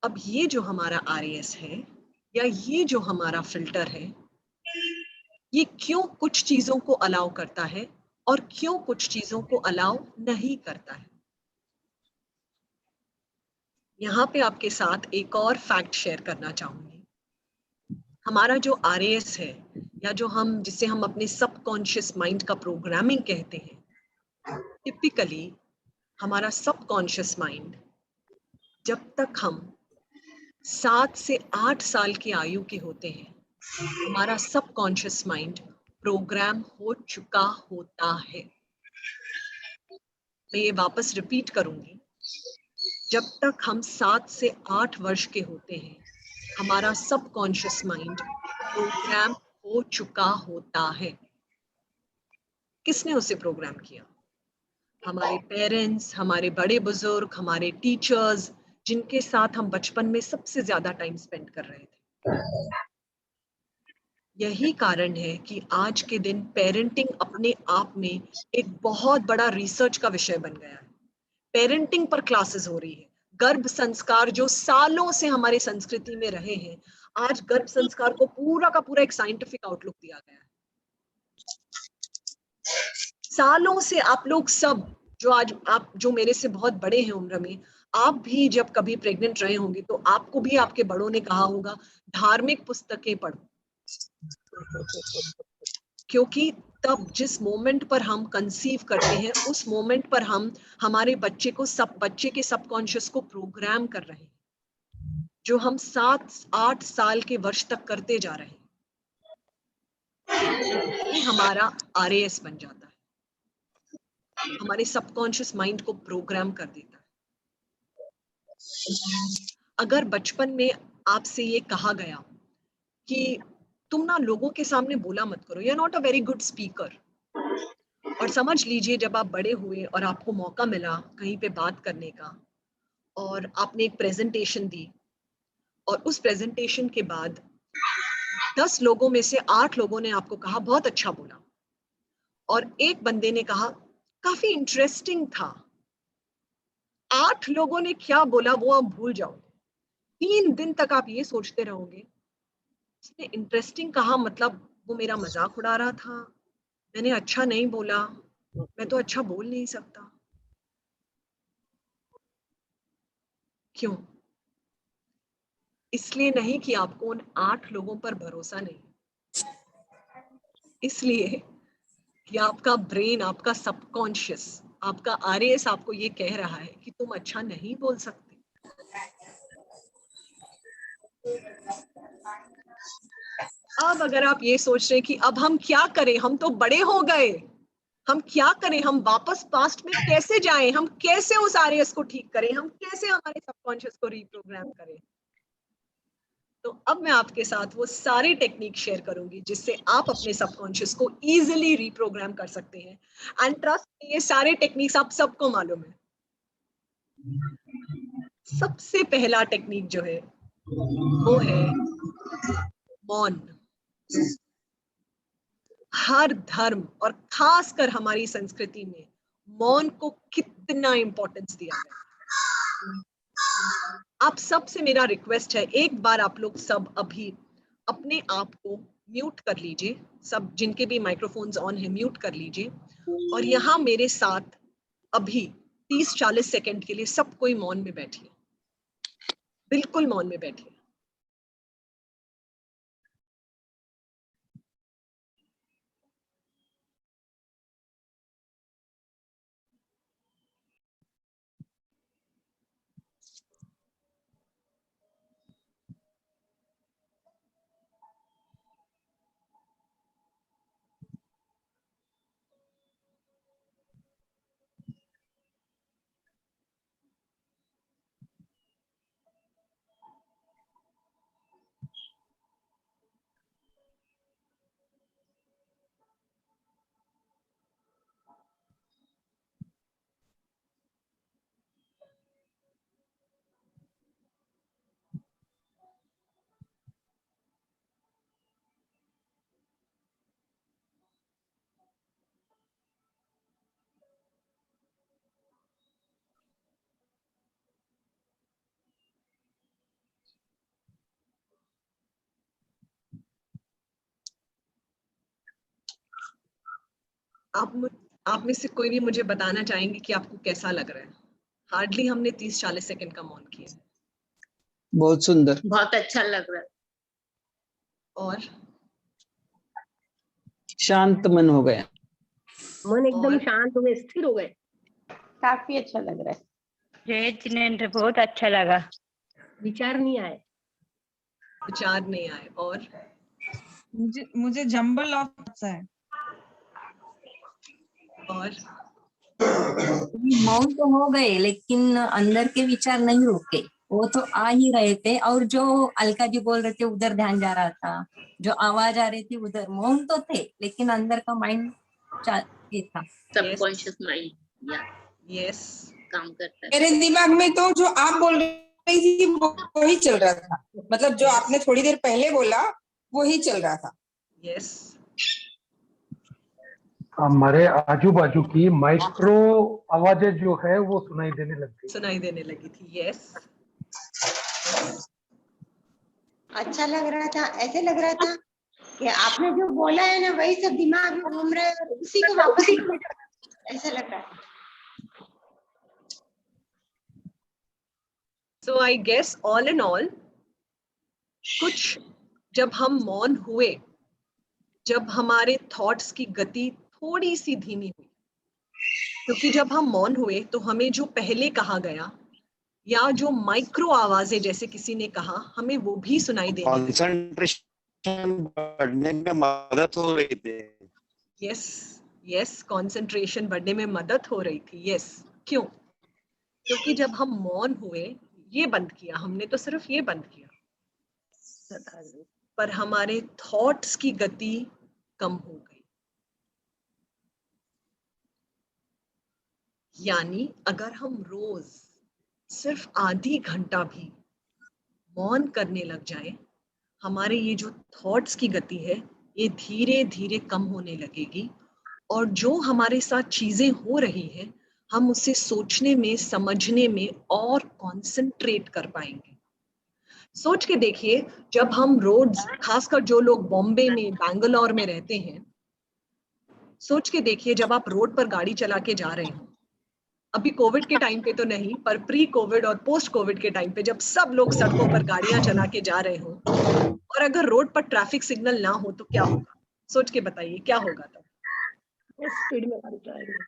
अब ये जो हमारा आरएएस है, या ये जो हमारा फिल्टर है, ये क्यों कुछ चीजों को अलाउ करता है और क्यों कुछ चीजों को अलाउ नहीं करता है? यहाँ पे आपके साथ एक और फैक्ट शेयर करना चाहूंगी। हमारा जो आरएएस है, या जो हम जिसे हम अपने सबकॉन्शियस माइंड का प्रोग्रामिंग कहते हैं, टिपिकली हमारा सबकॉन्शियस माइंड, जब तक हम 7 से 8 साल की आयु के होते हैं, हमारा सबकॉन्शियस माइंड प्रोग्राम हो चुका होता है। मैं ये वापस रिपीट करूंगी, जब तक हम 7 से 8 वर्ष के होते हैं, हमारा सबकॉन्शियस माइंड प्रोग्राम हो चुका होता है। किसने उसे प्रोग्राम किया? हमारे पेरेंट्स, हमारे बड़े बुजुर्ग, हमारे टीचर्स, जिनके साथ हम बचपन में सबसे ज्यादा टाइम स्पेंड कर रहे थे। यही कारण है कि आज के दिन पेरेंटिंग अपने आप में एक बहुत बड़ा रिसर्च का विषय बन गया है। पेरेंटिंग पर क्लासेस हो रही है। गर्भ संस्कार जो सालों से हमारी संस्कृति में रहे हैं, आज गर्भ संस्कार को पूरा का पूरा एक साइंटिफिक आउटलुक दिया गया है। सालों से आप लोग सब जो आज आप जो मेरे से बहुत बड़े हैं उम्र में, आप भी जब कभी प्रेग्नेंट रहे होंगे तो आपको भी आपके बड़ों ने कहा होगा धार्मिक पुस्तकें पढ़ो, क्योंकि तब जिस मोमेंट पर हम कंसीव करते हैं, उस मोमेंट पर हम हमारे बच्चे के सबकॉन्शियस को प्रोग्राम कर रहे हैं, जो हम 7-8 साल के वर्ष तक करते जा रहे हैं। ये हमारा आरएएस बन जाता है, हमारे सबकॉन्शियस माइंड को प्रोग्राम कर देता है। अगर बचपन में आपसे ये कहा गया कि तुम ना लोगों के सामने बोला मत करो, you are not a very good speaker, और समझ लीजिए जब आप बड़े हुए और आपको मौका मिला कहीं पे बात करने का, और आपने एक प्रेजेंटेशन दी, और उस प्रेजेंटेशन के बाद 10 लोगों में से 8 लोगों ने आपको कहा बहुत अच्छा बोला, और एक बंदे ने कहा काफी इंटरेस्टिंग था। 8 लोगों ने क्या बोला वो आप भूल जाओगे। 3 दिन तक आप ये सोचते रहोगे, उसने इंटरेस्टिंग कहा मतलब वो मेरा मजाक उड़ा रहा था, मैंने अच्छा नहीं बोला, मैं तो अच्छा बोल नहीं सकता। क्यों? इसलिए नहीं कि आपको उन 8 लोगों पर भरोसा नहीं, इसलिए कि आपका ब्रेन, आपका सबकॉन्शियस, आपका आरएएस आपको ये कह रहा है कि तुम अच्छा नहीं बोल सकते। अब अगर आप ये सोच रहे हैं कि अब हम क्या करें, हम तो बड़े हो गए, हम क्या करें, हम वापस पास्ट में कैसे जाएं, हम कैसे उस आरएस को ठीक करें, हम कैसे हमारे सबकॉन्शियस को रीप्रोग्राम करें, तो अब मैं आपके साथ वो सारी टेक्निक शेयर करूंगी जिससे आप अपने सबकॉन्शियस को इजीली रीप्रोग्राम कर सकते हैं। एंड ट्रस्ट, ये सारे टेक्निक्स आप सबको मालूम है। सबसे पहला टेक्निक जो है वो है मौन। हर धर्म और खासकर हमारी संस्कृति में मौन को कितना इंपॉर्टेंस दिया गया है। आप सबसे मेरा रिक्वेस्ट है, एक बार आप लोग सब अभी अपने आप को म्यूट कर लीजिए, सब जिनके भी माइक्रोफोन्स ऑन है म्यूट कर लीजिए, और यहाँ मेरे साथ अभी 30-40 सेकंड के लिए सब कोई मौन में बैठिए, बिल्कुल मौन में बैठिए। आप में से कोई भी मुझे बताना चाहेंगे कि आपको कैसा लग रहा है? हार्डली हमने 30-40 सेकंड का मौन किया। बहुत सुंदर, बहुत अच्छा लग रहा है। और शांत मन हो गया, मन एकदम शांत हो गए, स्थिर हो गए। काफी अच्छा लग रहा है। जय जिनेंद्र, बहुत अच्छा लगा। विचार नहीं आए। विचार नहीं आए। और मुझे जंबल ऑफ सा है। और मौन तो हो गए लेकिन अंदर के विचार नहीं रुके, वो तो आ ही रहे थे, और जो अलका जी बोल रहे थे उधर ध्यान जा रहा था, जो आवाज आ रही थी उधर। मौन तो थे लेकिन अंदर का माइंड ये था, सबकॉन्शियस माइंड यस काम करता है। मेरे दिमाग में तो जो आप बोल रही थी वही चल रहा था, मतलब जो आपने थोड़ी देर पहले बोला वही चल रहा था। यस। हमारे आजू बाजू की माइक्रो आवाजें जो है वो सुनाई देने लगी थी। यस। अच्छा लग रहा था, ऐसे लग रहा था कि आपने जो बोला है ना वही सब दिमाग में घूम रहा है, उसी को वापस ऐसा लग रहा है। So I guess all in all, कुछ जब हम मौन हुए, जब हमारे थॉट्स की गति थोड़ी सी धीमी हुई, क्योंकि जब हम मौन हुए तो हमें जो पहले कहा गया या जो माइक्रो आवाजें जैसे किसी ने कहा, हमें वो भी सुनाई देने लगी। कंसंट्रेशन बढ़ने में मदद हो रही थी। यस, कंसंट्रेशन बढ़ने में मदद हो रही थी। यस। क्यों? क्योंकि जब हम मौन हुए, ये बंद किया हमने, तो सिर्फ ये बंद किया, पर हमारे थॉट्स की गति कम हो गई। यानी अगर हम रोज सिर्फ आधी घंटा भी मौन करने लग जाए, हमारे ये जो थॉट्स की गति है ये धीरे धीरे कम होने लगेगी, और जो हमारे साथ चीजें हो रही हैं हम उसे सोचने में, समझने में और कंसंट्रेट कर पाएंगे। सोच के देखिए, जब हम रोड्स, खासकर जो लोग बॉम्बे में, बैंगलोर में रहते हैं, सोच के देखिए जब आप रोड पर गाड़ी चला के जा रहे हो, अभी कोविड के टाइम पे तो नहीं, पर प्री कोविड और पोस्ट कोविड के टाइम पे जब सब लोग सड़कों पर गाड़ियां चला के जा रहे हो, और अगर रोड पर ट्रैफिक सिग्नल ना हो तो क्या होगा? सोच के बताइए क्या होगा तब? स्पीड में गाड़ी चलाएंगे।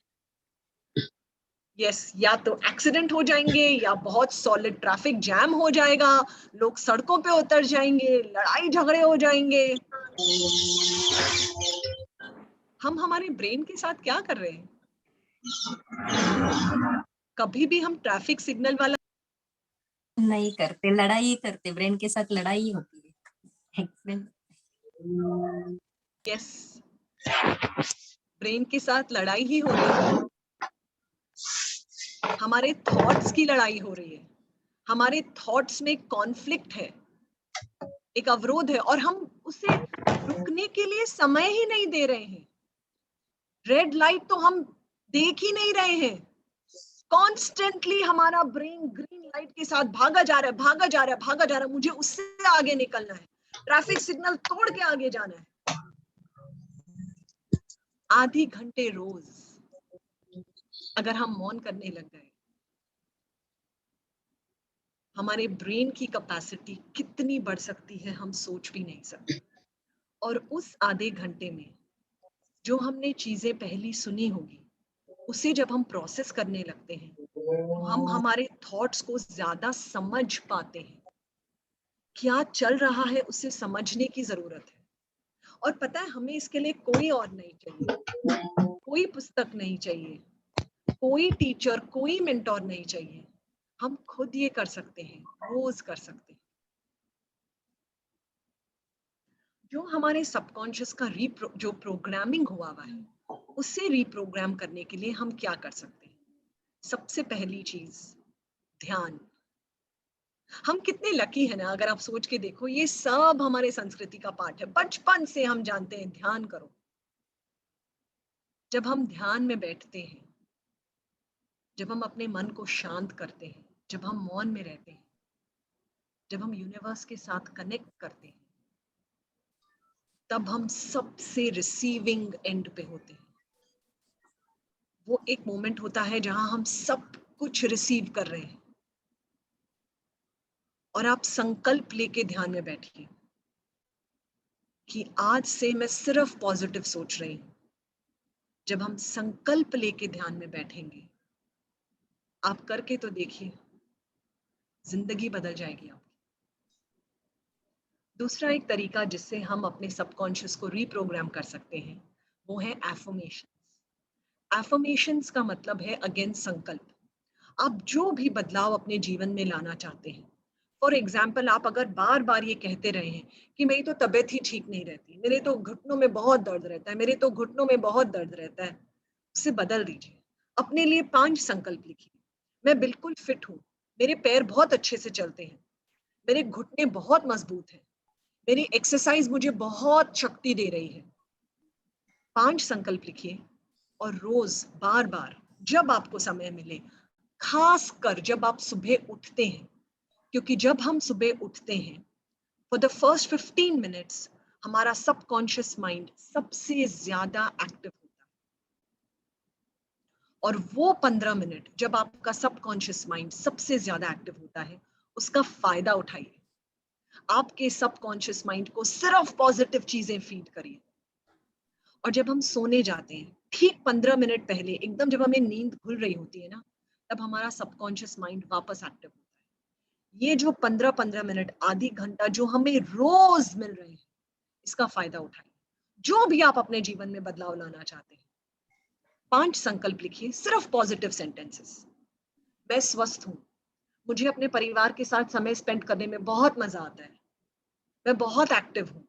यस, या तो एक्सीडेंट हो जाएंगे या बहुत सॉलिड ट्रैफिक जैम हो जाएगा, लोग सड़कों पे उतर जाएंगे, लड़ाई झगड़े हो जाएंगे। हम हमारे ब्रेन के साथ क्या कर रहे हैं? कभी भी हम ट्रैफिक सिग्नल वाला नहीं करते, लड़ाई करते, ब्रेन के साथ लड़ाई होती है। यस, ब्रेन के साथ लड़ाई ही हो रही है। हमारे थॉट्स की लड़ाई हो रही है, हमारे थॉट्स में कॉन्फ्लिक्ट है, एक अवरोध है, और हम उसे रुकने के लिए समय ही नहीं दे रहे हैं। रेड लाइट तो हम देख ही नहीं रहे हैं, कॉन्स्टेंटली हमारा ब्रेन ग्रीन लाइट के साथ भागा जा रहा है, भागा जा रहा है, भागा जा रहा है। मुझे उससे आगे निकलना है, ट्रैफिक सिग्नल तोड़ के आगे जाना है। आधी घंटे रोज अगर हम मौन करने लग गए, हमारे ब्रेन की कैपेसिटी कितनी बढ़ सकती है हम सोच भी नहीं सकते। और उस आधे घंटे में जो हमने चीजें पहली सुनी होगी, उसे जब हम प्रोसेस करने लगते हैं तो हम हमारे थॉट्स को ज्यादा समझ पाते हैं। क्या चल रहा है उसे समझने की जरूरत है। और पता है, हमें इसके लिए कोई और नहीं चाहिए, कोई पुस्तक नहीं चाहिए, कोई टीचर, कोई मेंटोर नहीं चाहिए। हम खुद ये कर सकते हैं, रोज कर सकते हैं। जो हमारे सबकॉन्शियस का जो प्रोग्रामिंग हुआ है, उसे रीप्रोग्राम करने के लिए हम क्या कर सकते हैं? सबसे पहली चीज, ध्यान। हम कितने लकी हैं ना, अगर आप सोच के देखो, ये सब हमारे संस्कृति का पार्ट है। बचपन से हम जानते हैं ध्यान करो। जब हम ध्यान में बैठते हैं, जब हम अपने मन को शांत करते हैं, जब हम मौन में रहते हैं, जब हम यूनिवर्स के साथ कनेक्ट करते हैं, तब हम सबसे रिसीविंग एंड पे होते हैं। वो एक मोमेंट होता है जहां हम सब कुछ रिसीव कर रहे हैं। और आप संकल्प लेके ध्यान में बैठिए कि आज से मैं सिर्फ पॉजिटिव सोच रही हूं। जब हम संकल्प लेके ध्यान में बैठेंगे, आप करके तो देखिए, जिंदगी बदल जाएगी आपकी। दूसरा एक तरीका जिससे हम अपने सबकॉन्शियस को रीप्रोग्राम कर सकते हैं, वो है एफर्मेशंस। एफर्मेशंस का मतलब है अगेन संकल्प। आप जो भी बदलाव अपने जीवन में लाना चाहते हैं, फॉर एग्जाम्पल, आप अगर बार बार ये कहते रहे हैं कि मेरी तो तबीयत ही ठीक नहीं रहती, मेरे तो घुटनों में बहुत दर्द रहता है, मेरे तो घुटनों में बहुत दर्द रहता है, उसे बदल दीजिए। अपने लिए 5 संकल्प लिखिए। मैं बिल्कुल फिट हूँ, मेरे पैर बहुत अच्छे से चलते हैं, मेरे घुटने बहुत मजबूत हैं, मेरी एक्सरसाइज मुझे बहुत शक्ति दे रही है। 5 संकल्प लिखिए और रोज बार बार जब आपको समय मिले, खास कर जब आप सुबह उठते हैं, क्योंकि जब हम सुबह उठते हैं, फॉर द फर्स्ट 15 मिनट्स हमारा सबकॉन्शियस माइंड सबसे ज्यादा एक्टिव होता है। और वो 15 मिनट जब आपका सबकॉन्शियस माइंड सबसे ज्यादा एक्टिव होता है, उसका फायदा उठाइए। आपके सबकॉन्शियस माइंड को सिर्फ पॉजिटिव चीजें फीड करिए। और जब हम सोने जाते हैं, ठीक 15 मिनट पहले, एकदम जब हमें नींद खुल रही होती है ना, तब हमारा सबकॉन्शियस माइंड वापस एक्टिव होता है। ये जो 15-15 मिनट, आधी घंटा जो हमें रोज मिल रहे हैं, इसका फायदा उठाइए। जो भी आप अपने जीवन में बदलाव लाना चाहते हैं, 5 संकल्प लिखिए, सिर्फ पॉजिटिव सेंटेंसेस। मैं स्वस्थ हूँ, मुझे अपने परिवार के साथ समय स्पेंड करने में बहुत मजा आता है, मैं बहुत एक्टिव हूँ।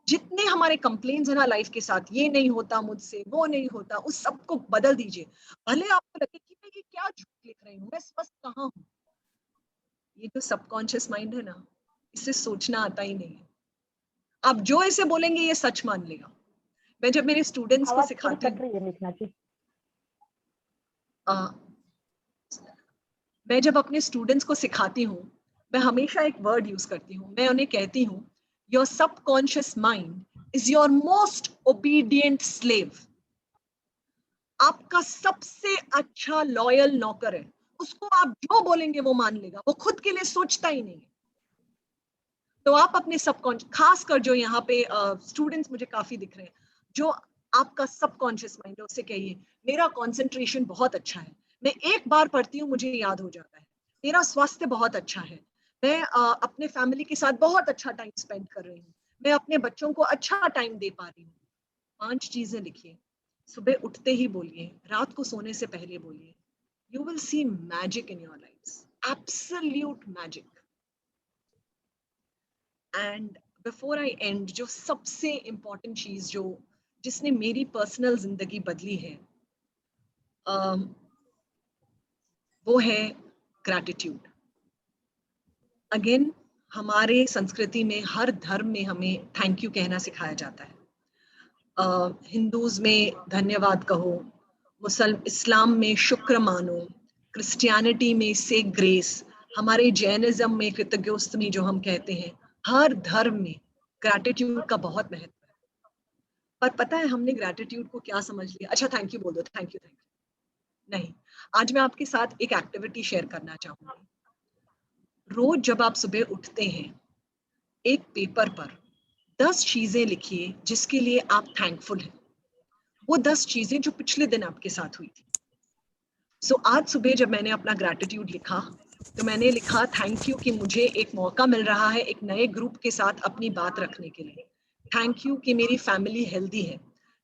जितने हमारे कंप्लेन्स है ना लाइफ के साथ, ये नहीं होता मुझसे, वो नहीं होता, उस सबको बदल दीजिए। भले आपको लगे कि मैं ये क्या झूठ लिख रही हूँ, मैं स्वस्थ कहाँ हूँ। ये जो सबकॉन्शियस माइंड है ना, इसे सोचना आता ही नहीं है। आप जो इसे बोलेंगे ये सच मान लेगा। मैं जब मेरे स्टूडेंट्स को सिखाती हूँ, मैं जब अपने स्टूडेंट्स को सिखाती हूँ, मैं हमेशा एक वर्ड यूज करती हूँ। मैं उन्हें कहती हूँ, your subconscious mind is your most obedient slave. आपका सबसे अच्छा लॉयल नौकर है, उसको आप जो बोलेंगे वो मान लेगा, वो खुद के लिए सोचता ही नहीं है। तो आप अपने सबकॉन्शियस, खासकर जो यहाँ पे स्टूडेंट्स मुझे काफी दिख रहे हैं, जो आपका सबकॉन्शियस माइंड है, उससे कहिए, मेरा कंसंट्रेशन बहुत अच्छा है, मैं एक बार पढ़ती हूँ मुझे याद हो जाता है, मेरा स्वास्थ्य बहुत अच्छा है, मैं अपने फैमिली के साथ बहुत अच्छा टाइम स्पेंड कर रही हूँ, मैं अपने बच्चों को अच्छा टाइम दे पा रही हूँ। 5 चीजें लिखिए, सुबह उठते ही बोलिए, रात को सोने से पहले बोलिए. You will see magic in your lives, absolute magic. And before I end, जो सबसे important चीज जिसने मेरी पर्सनल जिंदगी बदली है, वो है ग्रैटिट्यूड. अगेन, हमारे संस्कृति में, हर धर्म में हमें थैंक यू कहना सिखाया जाता है. हिंदूज में धन्यवाद कहो, इस्लाम में शुक्र मानो, क्रिश्चियनिटी में से ग्रेस, हमारे जैनिज्म में कृतज्ञोस्तमी जो हम कहते हैं, हर धर्म में ग्रैटिट्यूड का बहुत महत्व है. पर पता है हमने ग्रैटिट्यूड को क्या समझ लिया? अच्छा थैंक यू बोल दो, थैंक यू. नहीं, आज मैं आपके साथ एक एक्टिविटी शेयर करना चाहूंगी. रोज जब आप सुबह उठते हैं, एक पेपर पर 10 चीजें लिखिए जिसके लिए आप थैंकफुल हैं. वो 10 चीजें जो पिछले दिन आपके साथ हुई थी. आज सुबह जब मैंने अपना ग्रैटिट्यूड लिखा, तो मैंने लिखा थैंक यू कि मुझे एक मौका मिल रहा है एक नए ग्रुप के साथ अपनी बात रखने के लिए. थैंक यू कि मेरी फैमिली हेल्दी है.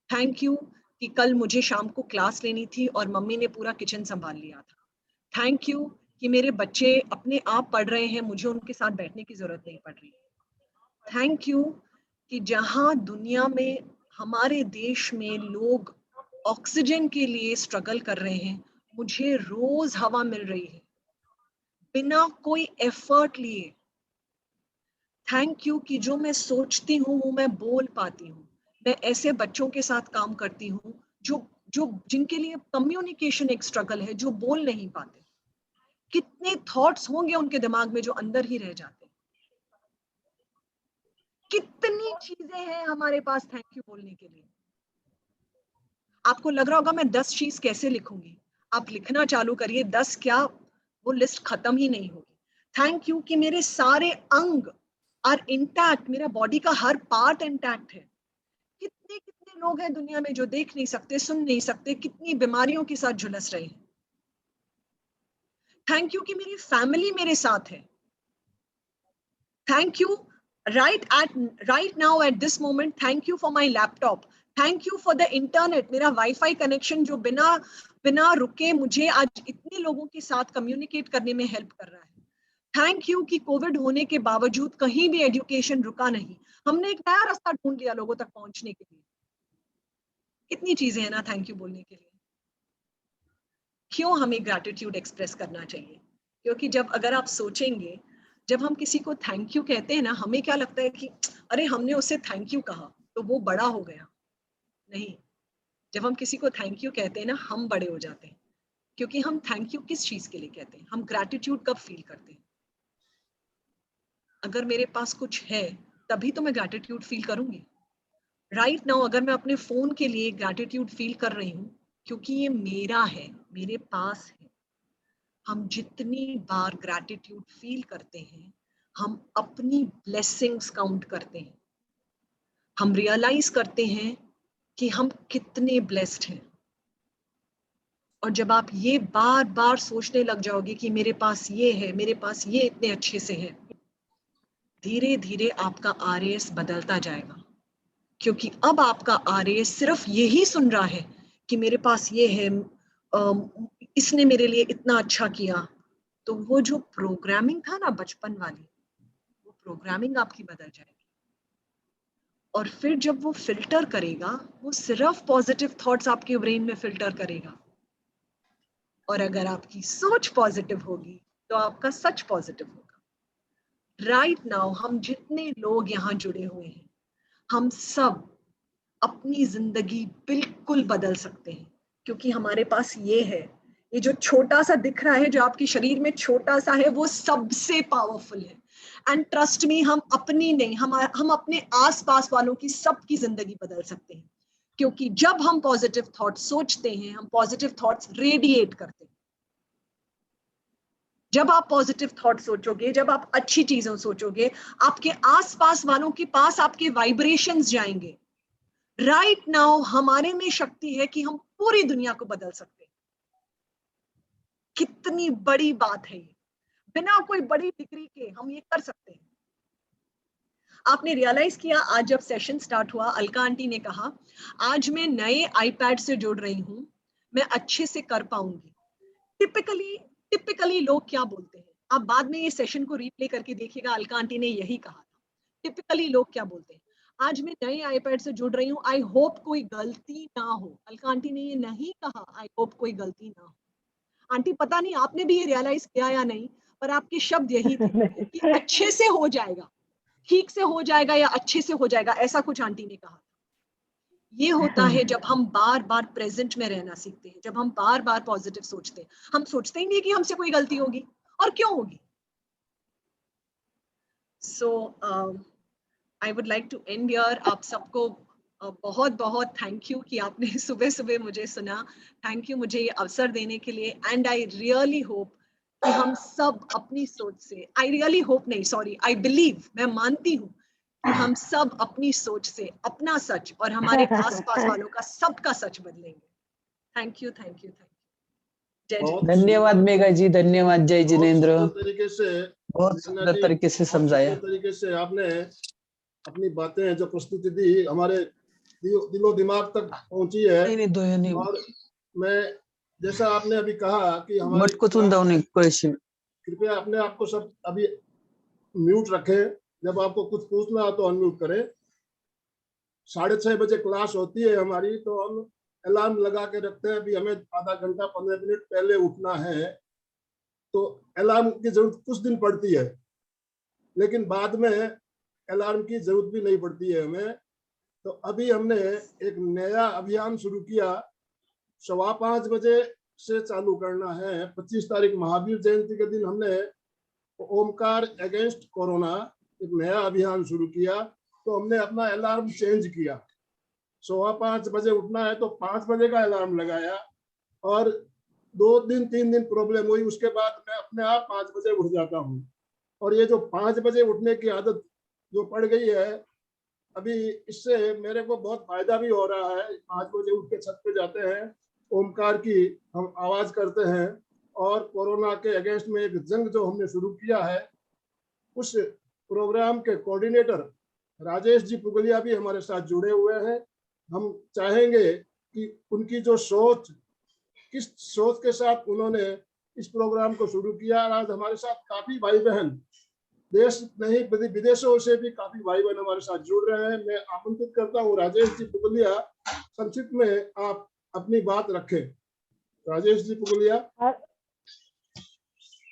थैंक यू कि कल मुझे शाम को क्लास लेनी थी और मम्मी ने पूरा किचन संभाल लिया था. थैंक यू कि मेरे बच्चे अपने आप पढ़ रहे हैं, मुझे उनके साथ बैठने की जरूरत नहीं पड़ रही. थैंक यू कि जहां दुनिया में, हमारे देश में लोग ऑक्सीजन के लिए स्ट्रगल कर रहे हैं, मुझे रोज हवा मिल रही है बिना कोई एफर्ट लिए. थैंक यू कि जो मैं सोचती हूँ वो मैं बोल पाती हूँ. मैं ऐसे बच्चों के साथ काम करती हूँ जो जिनके लिए कम्युनिकेशन एक स्ट्रगल है, जो बोल नहीं पाते. कितने थॉट्स होंगे उनके दिमाग में जो अंदर ही रह जाते हैं. कितनी चीजें हैं हमारे पास थैंक यू बोलने के लिए. आपको लग रहा होगा मैं 10 चीज कैसे लिखूंगी. आप लिखना चालू करिए, 10 क्या, वो लिस्ट खत्म ही नहीं होगी. थैंक यू कि मेरे सारे अंग आर इंटैक्ट, मेरा बॉडी का हर पार्ट इंटैक्ट है. कितने कितने लोग हैं दुनिया में जो देख नहीं सकते, सुन नहीं सकते, कितनी बीमारियों के साथ झुलस रहे हैं. थैंक यू कि मेरी फैमिली मेरे साथ है. Thank you right now at this moment, thank you for my laptop, thank you for the internet, मेरा वाईफाई कनेक्शन जो बिना रुके मुझे आज इतने लोगों के साथ कम्युनिकेट करने में हेल्प कर रहा है. थैंक यू कि कोविड होने के बावजूद कहीं भी एजुकेशन रुका नहीं, हमने एक नया रास्ता ढूंढ लिया लोगों तक पहुंचने के लिए. कितनी चीजें हैं ना थैंक यू बोलने के लिए. क्यों हमें ग्रैटिट्यूड एक्सप्रेस करना चाहिए? क्योंकि अगर आप सोचेंगे, जब हम किसी को थैंक यू कहते हैं ना, हमें क्या लगता है कि अरे हमने उसे थैंक यू कहा तो वो बड़ा हो गया. नहीं, जब हम किसी को थैंक यू कहते हैं ना, हम बड़े हो जाते हैं. क्योंकि हम थैंक यू किस चीज के लिए कहते हैं? हम ग्रैटिट्यूड कब फील करते हैं? अगर मेरे पास कुछ है तभी तो मैं ग्रैटिट्यूड फील करूंगी. राइट नाउ अगर मैं अपने फोन के लिए ग्रैटिट्यूड फील कर रही हूँ क्योंकि ये मेरा है, मेरे पास है. हम जितनी बार ग्रैटिट्यूड फील करते हैं, हम अपनी ब्लेसिंग्स काउंट करते हैं. हम रियलाइज करते हैं कि हम कितने ब्लेस्ड हैं. और जब आप ये बार बार सोचने लग जाओगे कि मेरे पास ये है, मेरे पास ये इतने अच्छे से है, धीरे धीरे आपका RAS बदलता जाएगा. क्योंकि अब आपका RAS सिर्फ यही सुन रहा है कि मेरे पास ये है, इसने मेरे लिए इतना अच्छा किया. तो वो जो प्रोग्रामिंग था ना बचपन वाली, वो प्रोग्रामिंग आपकी बदल जाएगी. और फिर जब वो फिल्टर करेगा, वो सिर्फ पॉजिटिव थॉट्स आपके ब्रेन में फिल्टर करेगा. और अगर आपकी सोच पॉजिटिव होगी तो आपका सच पॉजिटिव होगा. राइट नाउ हम जितने लोग यहाँ जुड़े हुए हैं, हम सब अपनी जिंदगी बिल्कुल बदल सकते हैं. क्योंकि हमारे पास ये है, ये जो छोटा सा दिख रहा है, जो आपके शरीर में छोटा सा है, वो सबसे पावरफुल है. एंड ट्रस्ट मी, हम अपनी नहीं, हम अपने आसपास वालों की सबकी जिंदगी बदल सकते हैं. क्योंकि जब हम पॉजिटिव थॉट्स सोचते हैं, हम पॉजिटिव थॉट्स रेडिएट करते हैं. जब आप पॉजिटिव थॉट सोचोगे, जब आप अच्छी चीजें सोचोगे, आपके आसपास वालों के पास आपके वाइब्रेशंस जाएंगे. राइट नाउ हमारे में शक्ति है कि हम पूरी दुनिया को बदल सकते हैं. कितनी बड़ी बात है ये. बिना कोई बड़ी डिग्री के हम ये कर सकते हैं. आपने रियलाइज किया आज जब सेशन स्टार्ट हुआ, अलका आंटी ने कहा आज मैं नए आईपैड से जुड़ रही हूँ, मैं अच्छे से कर पाऊंगी। टिपिकली लोग क्या बोलते हैं, आप बाद में ये सेशन को रिप्ले करके देखिएगा, अलका आंटी ने यही कहा था। टिपिकली लोग क्या बोलते हैं, आज मैं नए आईपैड से जुड़ रही हूँ, आई होप कोई गलती ना हो। अलका आंटी ने ये नहीं कहा आई होप कोई गलती ना हो। आंटी पता नहीं आपने भी ये रियलाइज किया या नहीं, पर आपके शब्द यही थे कि अच्छे से हो जाएगा, ठीक से हो जाएगा या अच्छे से हो जाएगा, ऐसा कुछ आंटी ने कहा। ये होता है जब हम बार बार प्रेजेंट में रहना सीखते हैं, जब हम बार बार पॉजिटिव सोचते हैं। हम सोचते ही नहीं कि हमसे कोई गलती होगी, और क्यों होगी। So I would like to end here. आप सबको बहुत बहुत थैंक यू कि आपने सुबह सुबह मुझे सुना। थैंक यू मुझे ये अवसर देने के लिए। एंड आई रियली होप कि हम सब अपनी सोच से, आई रियली होप नहीं, सॉरी, आई बिलीव, मैं मानती हूँ कि हम सब अपनी सोच से अपना सच और हमारे आसपास वालों का सबका सच बदलेंगे। Thank you, thank you, thank you. धन्यवाद मेघा जी, धन्यवाद। जय जिनेंद्र, तरीके से, बहुत सुंदर तरीके से समझाया। तरीके से आपने अपनी बातें जो प्रस्तुति दी हमारे दिलो दिमाग तक पहुंची है। नहीं। और मैं जैसा आपने अभी कहा कि हमारे कृपया अपने आप को सब अभी म्यूट रखें, जब आपको कुछ पूछना हो तो अनम्यूट करें। 6:30 बजे क्लास होती है हमारी, तो हम अलार्म लगा के रखते हैं, अभी हमें आधा घंटा 15 मिनट पहले उठना है। तो अलार्म की जरूरत कुछ दिन पड़ती है, लेकिन बाद में अलार्म की जरूरत भी नहीं पड़ती है हमें। तो अभी हमने एक नया अभियान शुरू किया, 5:15 बजे से चालू करना है। 25 तारीख महावीर जयंती के दिन हमने ओमकार अगेंस्ट कोरोना एक नया अभियान शुरू किया। तो हमने अपना अलार्म चेंज किया, 5:15 बजे उठना है तो 5 बजे का अलार्म लगाया, और 2-3 दिन प्रॉब्लम हुई, उसके बाद मैं अपने आप 5 बजे उठ जाता हूँ। और ये जो 5 बजे उठने की आदत जो पड़ गई है अभी, इससे मेरे को बहुत फायदा भी हो रहा है। 5 बजे उठ के छत पे जाते हैं, ओमकार की हम आवाज करते हैं, और कोरोना के अगेंस्ट में एक जंग जो हमने शुरू किया है, उस प्रोग्राम के कोऑर्डिनेटर राजेश जी पुगलिया भी हमारे साथ जुड़े हुए हैं। हम चाहेंगे कि उनकी जो सोच, किस सोच के साथ उन्होंने इस प्रोग्राम को शुरू किया, आज हमारे साथ काफी भाई बहन देश नहीं विदेशों से भी काफी भाई बहन हमारे साथ जुड़ रहे हैं। मैं आमंत्रित करता हूँ राजेश जी पुगलिया, संक्षिप्त में आप अपनी बात रखें। राजेश जी पुगलिया।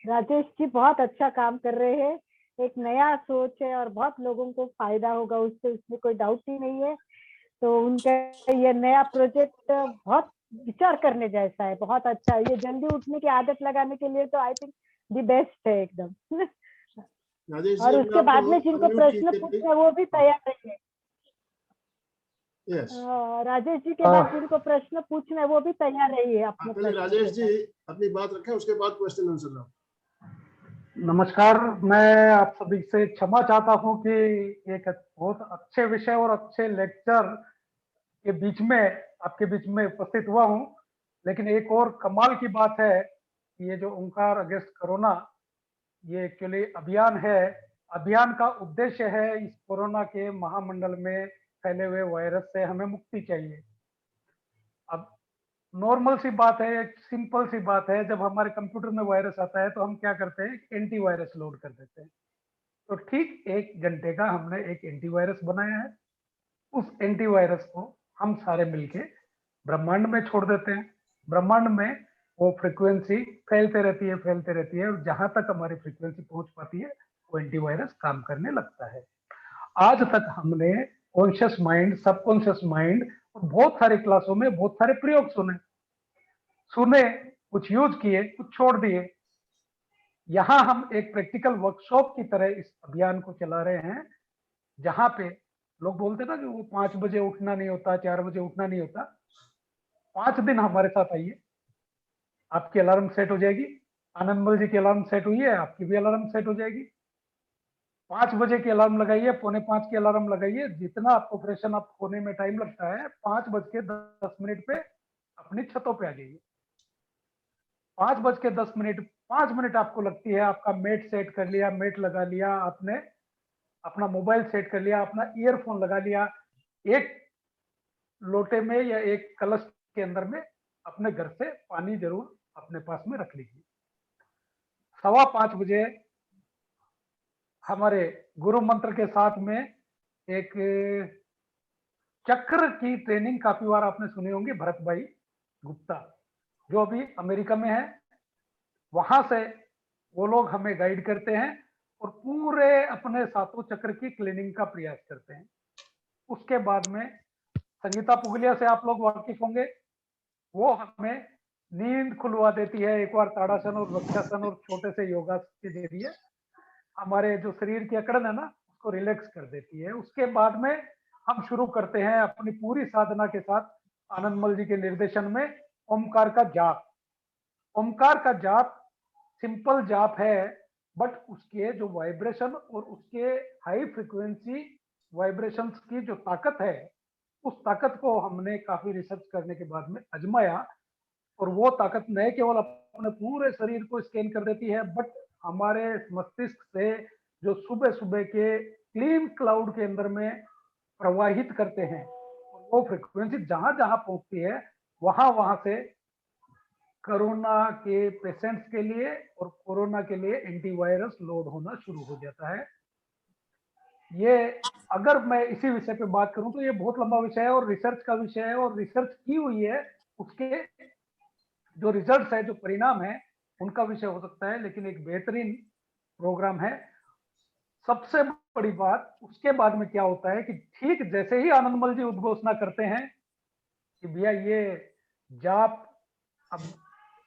राजेश जी बहुत अच्छा काम कर रहे हैं, एक नया सोच है और बहुत लोगों को फायदा होगा उससे, उसमें कोई डाउट ही नहीं है। तो उनका ये नया प्रोजेक्ट बहुत विचार करने जैसा है, बहुत अच्छा है। ये जल्दी उठने की आदत लगाने के लिए तो आई थिंक द बेस्ट है एकदम। और उसके बाद में जिनको प्रश्न पूछना है वो भी तैयार रहिए। राजेश जी के बाद जिनको प्रश्न पूछना है वो भी तैयार रहिए अपने। राजेश जी अपनी बात रखें, उसके बाद क्वेश्चन आंसर। नमस्कार, मैं आप सभी से क्षमा चाहता हूं कि एक बहुत अच्छे विषय और अच्छे लेक्चर के बीच में आपके बीच में उपस्थित हुआ हूं। लेकिन एक और कमाल की बात है कि ये जो ओमकार अगेंस्ट कोरोना, ये एक्चुअली अभियान है। अभियान का उद्देश्य है इस कोरोना के महामंडल में फैले हुए वायरस से हमें मुक्ति चाहिए। अब नॉर्मल सी बात है, एक सिंपल सी बात है, जब हमारे कंप्यूटर में वायरस आता है तो हम क्या करते हैं, एंटीवायरस लोड कर देते हैं। तो ठीक 1 घंटे का हमने एक एंटीवायरस बनाया है। उस एंटीवायरस को हम सारे मिलके ब्रह्मांड में छोड़ देते हैं। ब्रह्मांड में वो फ्रीक्वेंसी फैलते रहती है और जहां तक हमारी फ्रीक्वेंसी पहुंच पाती है वो एंटीवायरस काम करने लगता है। आज तक हमने कॉन्शियस माइंड, सबकॉन्शियस माइंड, बहुत सारी क्लासों में बहुत सारे प्रयोग सुने, कुछ यूज किए, कुछ छोड़ दिए। यहाँ हम एक प्रैक्टिकल वर्कशॉप की तरह इस अभियान को चला रहे हैं, जहां पे लोग बोलते ना कि वो 5 बजे उठना नहीं होता, 4 बजे उठना नहीं होता। 5 दिन हमारे साथ आइए, आपकी अलार्म सेट हो जाएगी। आनंदमल जी की अलार्म सेट हुई है, आपकी भी अलार्म सेट हो जाएगी। 5 बजे की अलार्म लगाइए, 4:45 की अलार्म लगाइए, जितना आपको फ्रेशन अप होने में टाइम लगता है, 5:10 पे अपनी छतों पे आ जाइए। 5:10, 5 मिनट आपको लगती है, आपका मेट सेट कर लिया, मेट लगा लिया आपने, अपना मोबाइल सेट कर लिया, अपना ईयरफोन लगा लिया, एक लोटे में या एक कलश के अंदर में अपने घर से पानी जरूर अपने पास में रख लीजिए। 5:15 बजे हमारे गुरु मंत्र के साथ में एक चक्र की ट्रेनिंग काफी बार आपने सुनी होंगी, भरत भाई गुप्ता जो अभी अमेरिका में है, वहां से वो लोग हमें गाइड करते हैं और पूरे अपने सातों चक्र की क्लीनिंग का प्रयास करते हैं। उसके बाद में संगीता पुगलिया से आप लोग वाकिफ होंगे, वो हमें नींद खुलवा देती है एक बार ताड़ासन और वृक्षासन और छोटे से योगा के जरिए हमारे जो शरीर की अकड़न है ना उसको रिलैक्स कर देती है। उसके बाद में हम शुरू करते हैं अपनी पूरी साधना के साथ आनंदमल जी के निर्देशन में ओमकार का जाप। ओमकार का जाप सिंपल जाप है, बट उसके जो वाइब्रेशन और उसके हाई फ्रीक्वेंसी वाइब्रेशंस की जो ताकत है, उस ताकत को हमने काफी रिसर्च करने के बाद में आजमाया और वो ताकत न केवल अपने पूरे शरीर को स्कैन कर देती है, बट हमारे मस्तिष्क से जो सुबह सुबह के क्लीन क्लाउड के अंदर में प्रवाहित करते हैं, वो फ्रीक्वेंसी जहां जहां पहुंचती है वहां वहां से कोरोना के पेशेंट्स के लिए और कोरोना के लिए एंटीवायरस लोड होना शुरू हो जाता है। ये अगर मैं इसी विषय पे बात करूं तो ये बहुत लंबा विषय है और रिसर्च का विषय है और रिसर्च की हुई है, उसके जो रिजल्ट्स है, जो परिणाम है, उनका विषय हो सकता है, लेकिन एक बेहतरीन प्रोग्राम है। सबसे बड़ी बात उसके बाद में क्या होता है कि ठीक जैसे ही आनंदमल जी उद्घोषणा करते हैं कि भैया ये जाप अब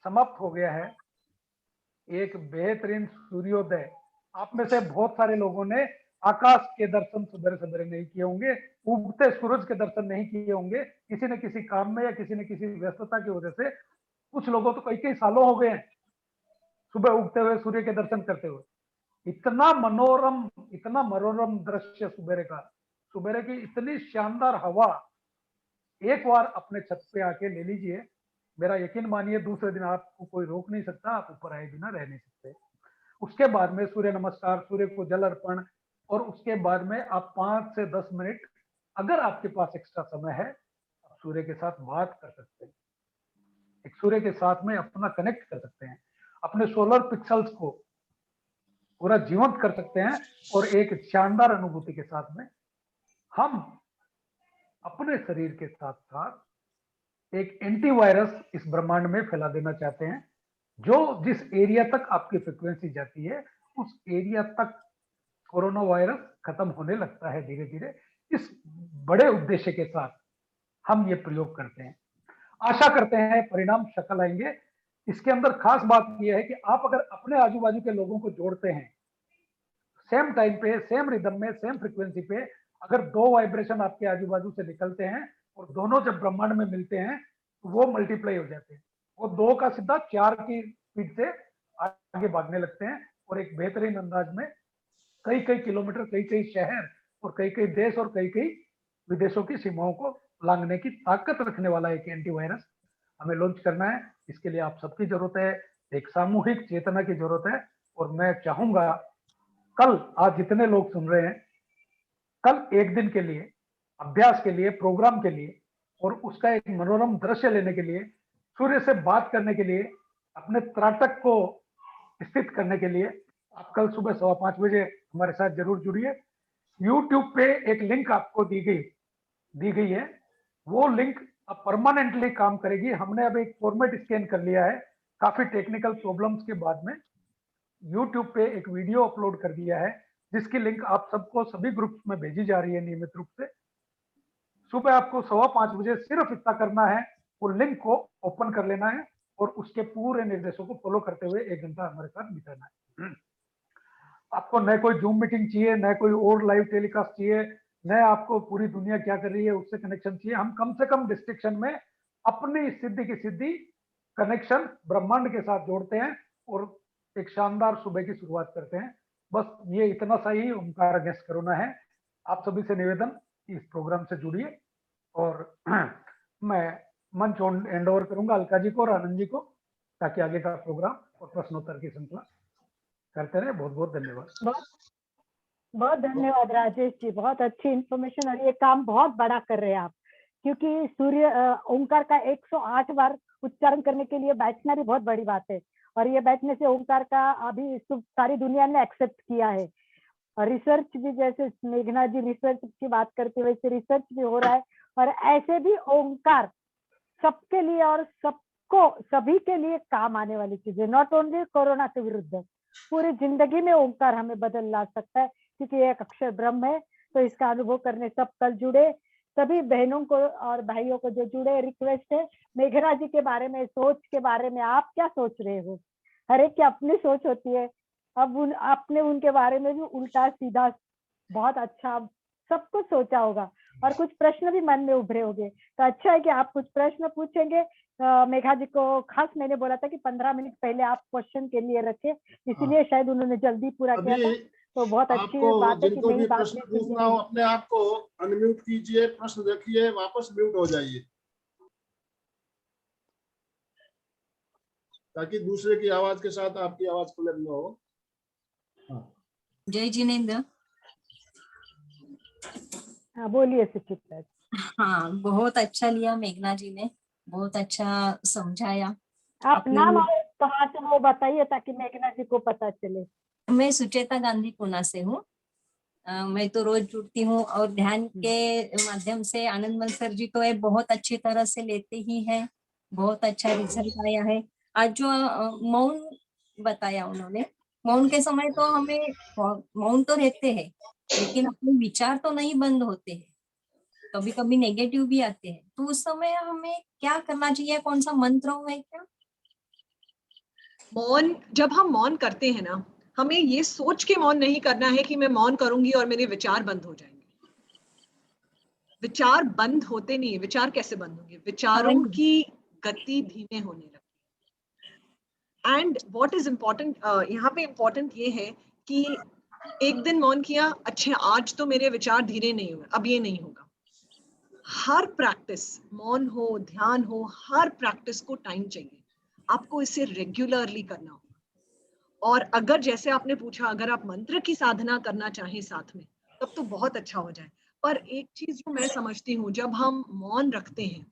समाप्त हो गया है, एक बेहतरीन सूर्योदय, आप में से बहुत सारे लोगों ने आकाश के दर्शन सवेरे सवेरे नहीं किए होंगे, उगते सूरज के दर्शन नहीं किए होंगे, किसी न किसी काम में या किसी न किसी व्यस्तता की वजह से कुछ लोगों तो कई कई सालों हो गए हैं सुबह उगते हुए सूर्य के दर्शन करते हुए। इतना मनोरम दृश्य सुबेरे की इतनी शानदार हवा, एक बार अपने छत पे आके ले लीजिए, मेरा यकीन मानिए दूसरे दिन आपको कोई रोक नहीं सकता, आप ऊपर आए बिना रह नहीं सकते। उसके बाद में सूर्य नमस्कार, सूर्य को जल अर्पण, और उसके बाद में आप 5 से 10 मिनट अगर आपके पास एक्स्ट्रा समय है आप सूर्य के साथ बात कर सकते हैं, एक सूर्य के साथ में अपना कनेक्ट कर सकते हैं, अपने सोलर पिक्सल्स को पूरा जीवंत कर सकते हैं और एक शानदार अनुभूति के साथ में हम अपने शरीर के साथ साथ एक एंटीवायरस इस ब्रह्मांड में फैला देना चाहते हैं। जो जिस एरिया तक आपकी फ्रिक्वेंसी जाती है उस एरिया तक कोरोना वायरस खत्म होने लगता है धीरे धीरे। इस बड़े उद्देश्य के साथ हम ये प्रयोग करते हैं, आशा करते हैं परिणाम शक्ल आएंगे। इसके अंदर खास बात यह है कि आप अगर अपने आजू बाजू के लोगों को जोड़ते हैं सेम टाइम पे, सेम रिदम में, सेम फ्रीक्वेंसी पे, अगर 2 वाइब्रेशन आपके आजू बाजू से निकलते हैं और दोनों जब ब्रह्मांड में मिलते हैं तो वो मल्टीप्लाई हो जाते हैं, वो 2 का सीधा 4 की स्पीड से आगे भागने लगते हैं और एक बेहतरीन अंदाज में कई कई किलोमीटर, कई कई शहर और कई कई देश और कई कई विदेशों की सीमाओं को लांघने की ताकत रखने वाला एक एंटीवायरस हमें लॉन्च करना है। इसके लिए आप सबकी जरूरत है, एक सामूहिक चेतना की जरूरत है। और मैं चाहूंगा कल, आज जितने लोग सुन रहे हैं, कल एक दिन के लिए अभ्यास के लिए, प्रोग्राम के लिए और उसका एक मनोरम दृश्य लेने के लिए, सूर्य से बात करने के लिए, अपने त्राटक को स्थित करने के लिए आप कल सुबह 5:15 बजे हमारे साथ जरूर जुड़िए। YouTube पे एक लिंक आपको दी गई है, वो लिंक अब परमानेंटली काम करेगी। हमने अब एक फॉर्मेट स्कैन कर लिया है, काफी टेक्निकल प्रॉब्लम्स के बाद में YouTube पे एक वीडियो अपलोड कर दिया है जिसकी लिंक आप सबको सभी ग्रुप्स में भेजी जा रही है नियमित रूप से। सुबह आपको 5:15 बजे सिर्फ इतना करना है, वो लिंक को ओपन कर लेना है और उसके पूरे निर्देशों को फॉलो करते हुए 1 घंटा हमारे साथ बिताना है। आपको न कोई जूम मीटिंग चाहिए, न कोई और लाइव टेलीकास्ट चाहिए, न आपको पूरी दुनिया क्या कर रही है उससे कनेक्शन चाहिए। हम कम से कम डिस्ट्रिक्शन में अपनी सिद्धि की सिद्धि कनेक्शन ब्रह्मांड के साथ जोड़ते हैं और एक शानदार सुबह की शुरुआत करते हैं। बस ये इतना सा ही ओमकार गेस्ट करोना है। आप सभी से निवेदन, इस प्रोग्राम से जुड़िए और मैं मंच हैंड ओवर करूंगा अलका जी को और आनंद जी को, ताकि आगे का प्रोग्राम और प्रश्नोत्तर की श्रृंखला करते रहे। बहुत बहुत धन्यवाद। बहुत धन्यवाद राजेश जी, बहुत अच्छी इन्फॉर्मेशन। और ये काम बहुत बड़ा कर रहे हैं आप, क्योंकि सूर्य ओंकार का 108 बार उच्चारण करने के लिए बैठना भी बहुत बड़ी बात है। और ये बैठने से ओंकार का अभी सारी दुनिया ने एक्सेप्ट किया है। और रिसर्च भी, जैसे मेघना जी रिसर्च की बात करते वैसे रिसर्च भी हो रहा है। और ऐसे भी ओंकार सबके लिए और सबको, सभी के लिए काम आने वाली चीज है। नॉट ओनली कोरोना के विरुद्ध, पूरी जिंदगी में ओंकार हमें बदल ला सकता है, क्योंकि ये एक अक्षर ब्रह्म है। तो इसका अनुभव करने सब कल जुड़े, सभी बहनों को और भाइयों को जो जुड़े, रिक्वेस्ट है मेघना जी के बारे में, सोच के बारे में आप क्या सोच रहे हो? हर एक की अपनी सोच होती है। अब आपने उनके बारे में भी उल्टा सीधा बहुत अच्छा सब कुछ सोचा होगा, और कुछ प्रश्न भी मन में उभरे होंगे। तो अच्छा है कि आप कुछ प्रश्न पूछेंगे। मेघा जी को खास मैंने बोला था कि 15 मिनट पहले आप क्वेश्चन के लिए रखे, इसीलिए शायद उन्होंने जल्दी पूरा किया था। तो बहुत अच्छी बात है कि जिनको नई भी बात प्रश्न पूछना हो अपने आप को अनम्यूट कीजिए, प्रश्न रखिए, वापस म्यूट हो जाइए, ताकि दूसरे की आवाज के साथ आपकी आवाज कनेक्ट न हो। जय जिनेंद्र। हाँ बोलिए सुचित्रा। हाँ, बहुत अच्छा लिया मेघना जी ने, बहुत अच्छा समझाया। आप नाम और कहाँ से वो बताइए ताकि मेघना जी को पता चले। मैं सुचेता गांधी पुणे से हूँ। मैं तो रोज जुड़ती हूँ और ध्यान के माध्यम से आनंदमल सर जी तो ये बहुत अच्छी तरह से लेते ही हैं, बहुत अच्छा रिजल्ट आया है। आज जो मौन बताया उन्होंने, मौन के समय तो हमें मौन तो रहते हैं, लेकिन अपने विचार तो नहीं बंद होते हैं, कभी कभी नेगेटिव भी आते हैं। तो उस समय हमें क्या करना चाहिए? कौन सा मंत्र है क्या? मौन, जब हम मौन करते हैं ना, हमें ये सोच के मौन नहीं करना है कि मैं मौन करूंगी और मेरे विचार बंद हो जाएंगे। विचार बंद होते नहीं है। विचार कैसे बंद होंगे? विचारों की गति धीमे होने लगती है। एंड व्हाट इज इम्पोर्टेंट, यहाँ पे इम्पोर्टेंट ये है कि एक दिन मौन किया, अच्छा आज तो मेरे विचार धीरे नहीं हुए, अब ये नहीं होगा। हर प्रैक्टिस, मौन हो, ध्यान हो, हर प्रैक्टिस को टाइम चाहिए। आपको इसे रेगुलरली करना होगा। और अगर जैसे आपने पूछा, अगर आप मंत्र की साधना करना चाहें साथ में, तब तो बहुत अच्छा हो जाए। पर एक चीज जो मैं समझती हूँ, जब हम मौन रखते हैं,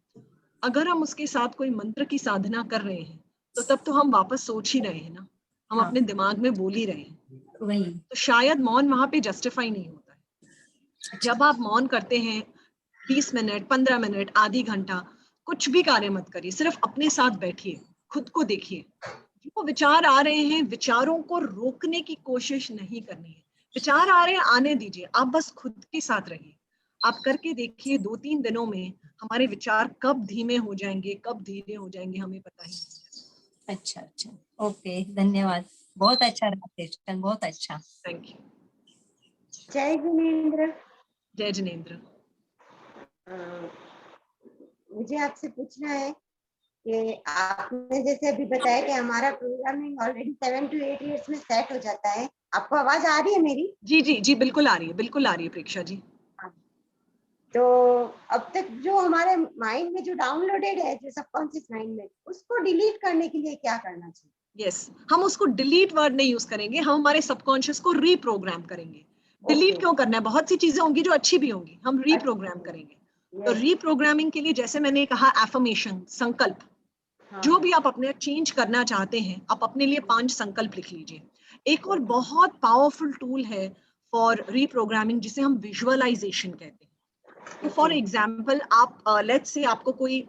अगर हम उसके साथ कोई मंत्र की साधना कर रहे हैं, तो तब तो हम वापस सोच ही रहे हैं ना, हम अपने दिमाग में बोल ही रहे हैं। तो शायद मौन वहां पे जस्टिफाई नहीं होता है। जब आप मौन करते हैं 20 मिनट, 15 मिनट, आधी घंटा, कुछ भी कार्य मत करिए, सिर्फ अपने साथ बैठिए, खुद को देखिए। जो विचार आ रहे हैं, विचारों को रोकने की कोशिश नहीं करनी है। विचार आ रहे हैं, आने दीजिए, आप बस खुद के साथ रहिए। आप करके देखिए, 2-3 दिनों में हमारे विचार कब धीमे हो जाएंगे, कब धीरे हो जाएंगे, हमें पता ही नहीं। अच्छा अच्छा, ओके, धन्यवाद। बहुत अच्छा रहा सेशन, बहुत अच्छा। Thank you. जय जिनेंद्र। जय जिनेंद्र। मुझे आपसे पूछना है कि आपने जैसे अभी बताया कि हमारा प्रोग्रामिंग ऑलरेडी 7 to 8 इयर्स में सेट हो जाता है। आपको आवाज आ रही है मेरी? जी जी जी, बिल्कुल आ रही है, बिल्कुल आ रही है प्रेक्षा जी। तो अब तक जो हमारे माइंड में जो डाउनलोडेड है, जो सबकॉन्शियस माइंड में, उसको डिलीट करने के लिए क्या करना चाहिए? यस, हम उसको डिलीट वर्ड नहीं यूज करेंगे, हम हमारे सबकॉन्शियस को रीप्रोग्राम करेंगे। डिलीट क्यों करना है? बहुत सी चीजें होंगी जो अच्छी भी होंगी, हम रीप्रोग्राम करेंगे। तो रीप्रोग्रामिंग के लिए, जैसे मैंने कहा, एफर्मेशन, संकल्प, जो भी आप अपने चेंज करना चाहते हैं, आप अपने लिए 5 संकल्प लिख लीजिए। एक और बहुत पावरफुल टूल है फॉर रीप्रोग्रामिंग, जिसे हम विजुअलाइजेशन कहते हैं। तो फॉर एग्जाम्पल, आप लेट्स से आपको कोई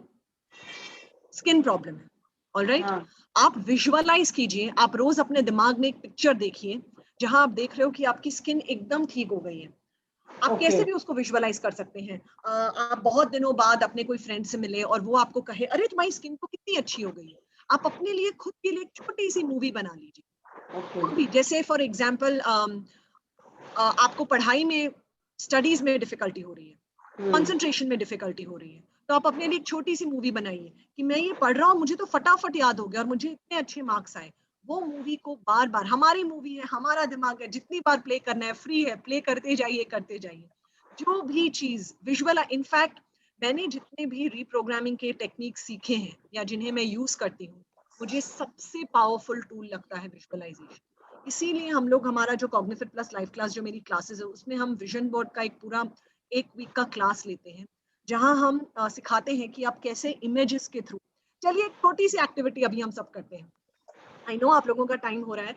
स्किन प्रॉब्लम है, ऑलराइट, आप विजुअलाइज कीजिए, आप रोज अपने दिमाग में एक पिक्चर देखिए जहां आप देख रहे हो कि आपकी स्किन एकदम ठीक हो गई है। आप कैसे भी उसको विजुअलाइज कर सकते हैं। आप बहुत दिनों बाद अपने कोई फ्रेंड से मिले और वो आपको कहे, अरे तुम्हारी स्किन तो कितनी अच्छी हो गई है। आप अपने लिए, खुद के लिए एक छोटी सी मूवी बना लीजिए। जैसे फॉर एग्जाम्पल, आपको पढ़ाई में, स्टडीज में डिफिकल्टी हो रही है, कंसंट्रेशन में डिफिकल्टी हो रही है, तो आप अपने लिए एक छोटी सी मूवी बनाइए कि मैं ये पढ़ रहा हूँ, मुझे तो फटाफट याद हो गया और मुझे इतने अच्छे मार्क्स आए। वो मूवी को बार बार, हमारी मूवी है, हमारा दिमाग है, जितनी बार प्ले करना है, फ्री है, प्ले करते जाइए, करते जाइए। जो भी चीज विजुअल, इनफैक्ट मैंने जितने भी रीप्रोग्रामिंग के टेक्निक सीखे हैं या जिन्हें मैं यूज करती हूँ, मुझे सबसे पावरफुल टूल लगता है विजुअलाइजेशन। इसीलिए हम लोग हमारा जो कॉग्निफिट प्लस लाइव क्लास जो मेरी क्लासेस है उसमें हम विजन बोर्ड का एक पूरा 1 वीक का क्लास लेते हैं, जहां हम सिखाते हैं कि आप कैसे इमेजेस के थ्रू। चलिए एक छोटी सी एक्टिविटी अभी हम सब करते हैं। आई नो आप लोगों का टाइम हो रहा है,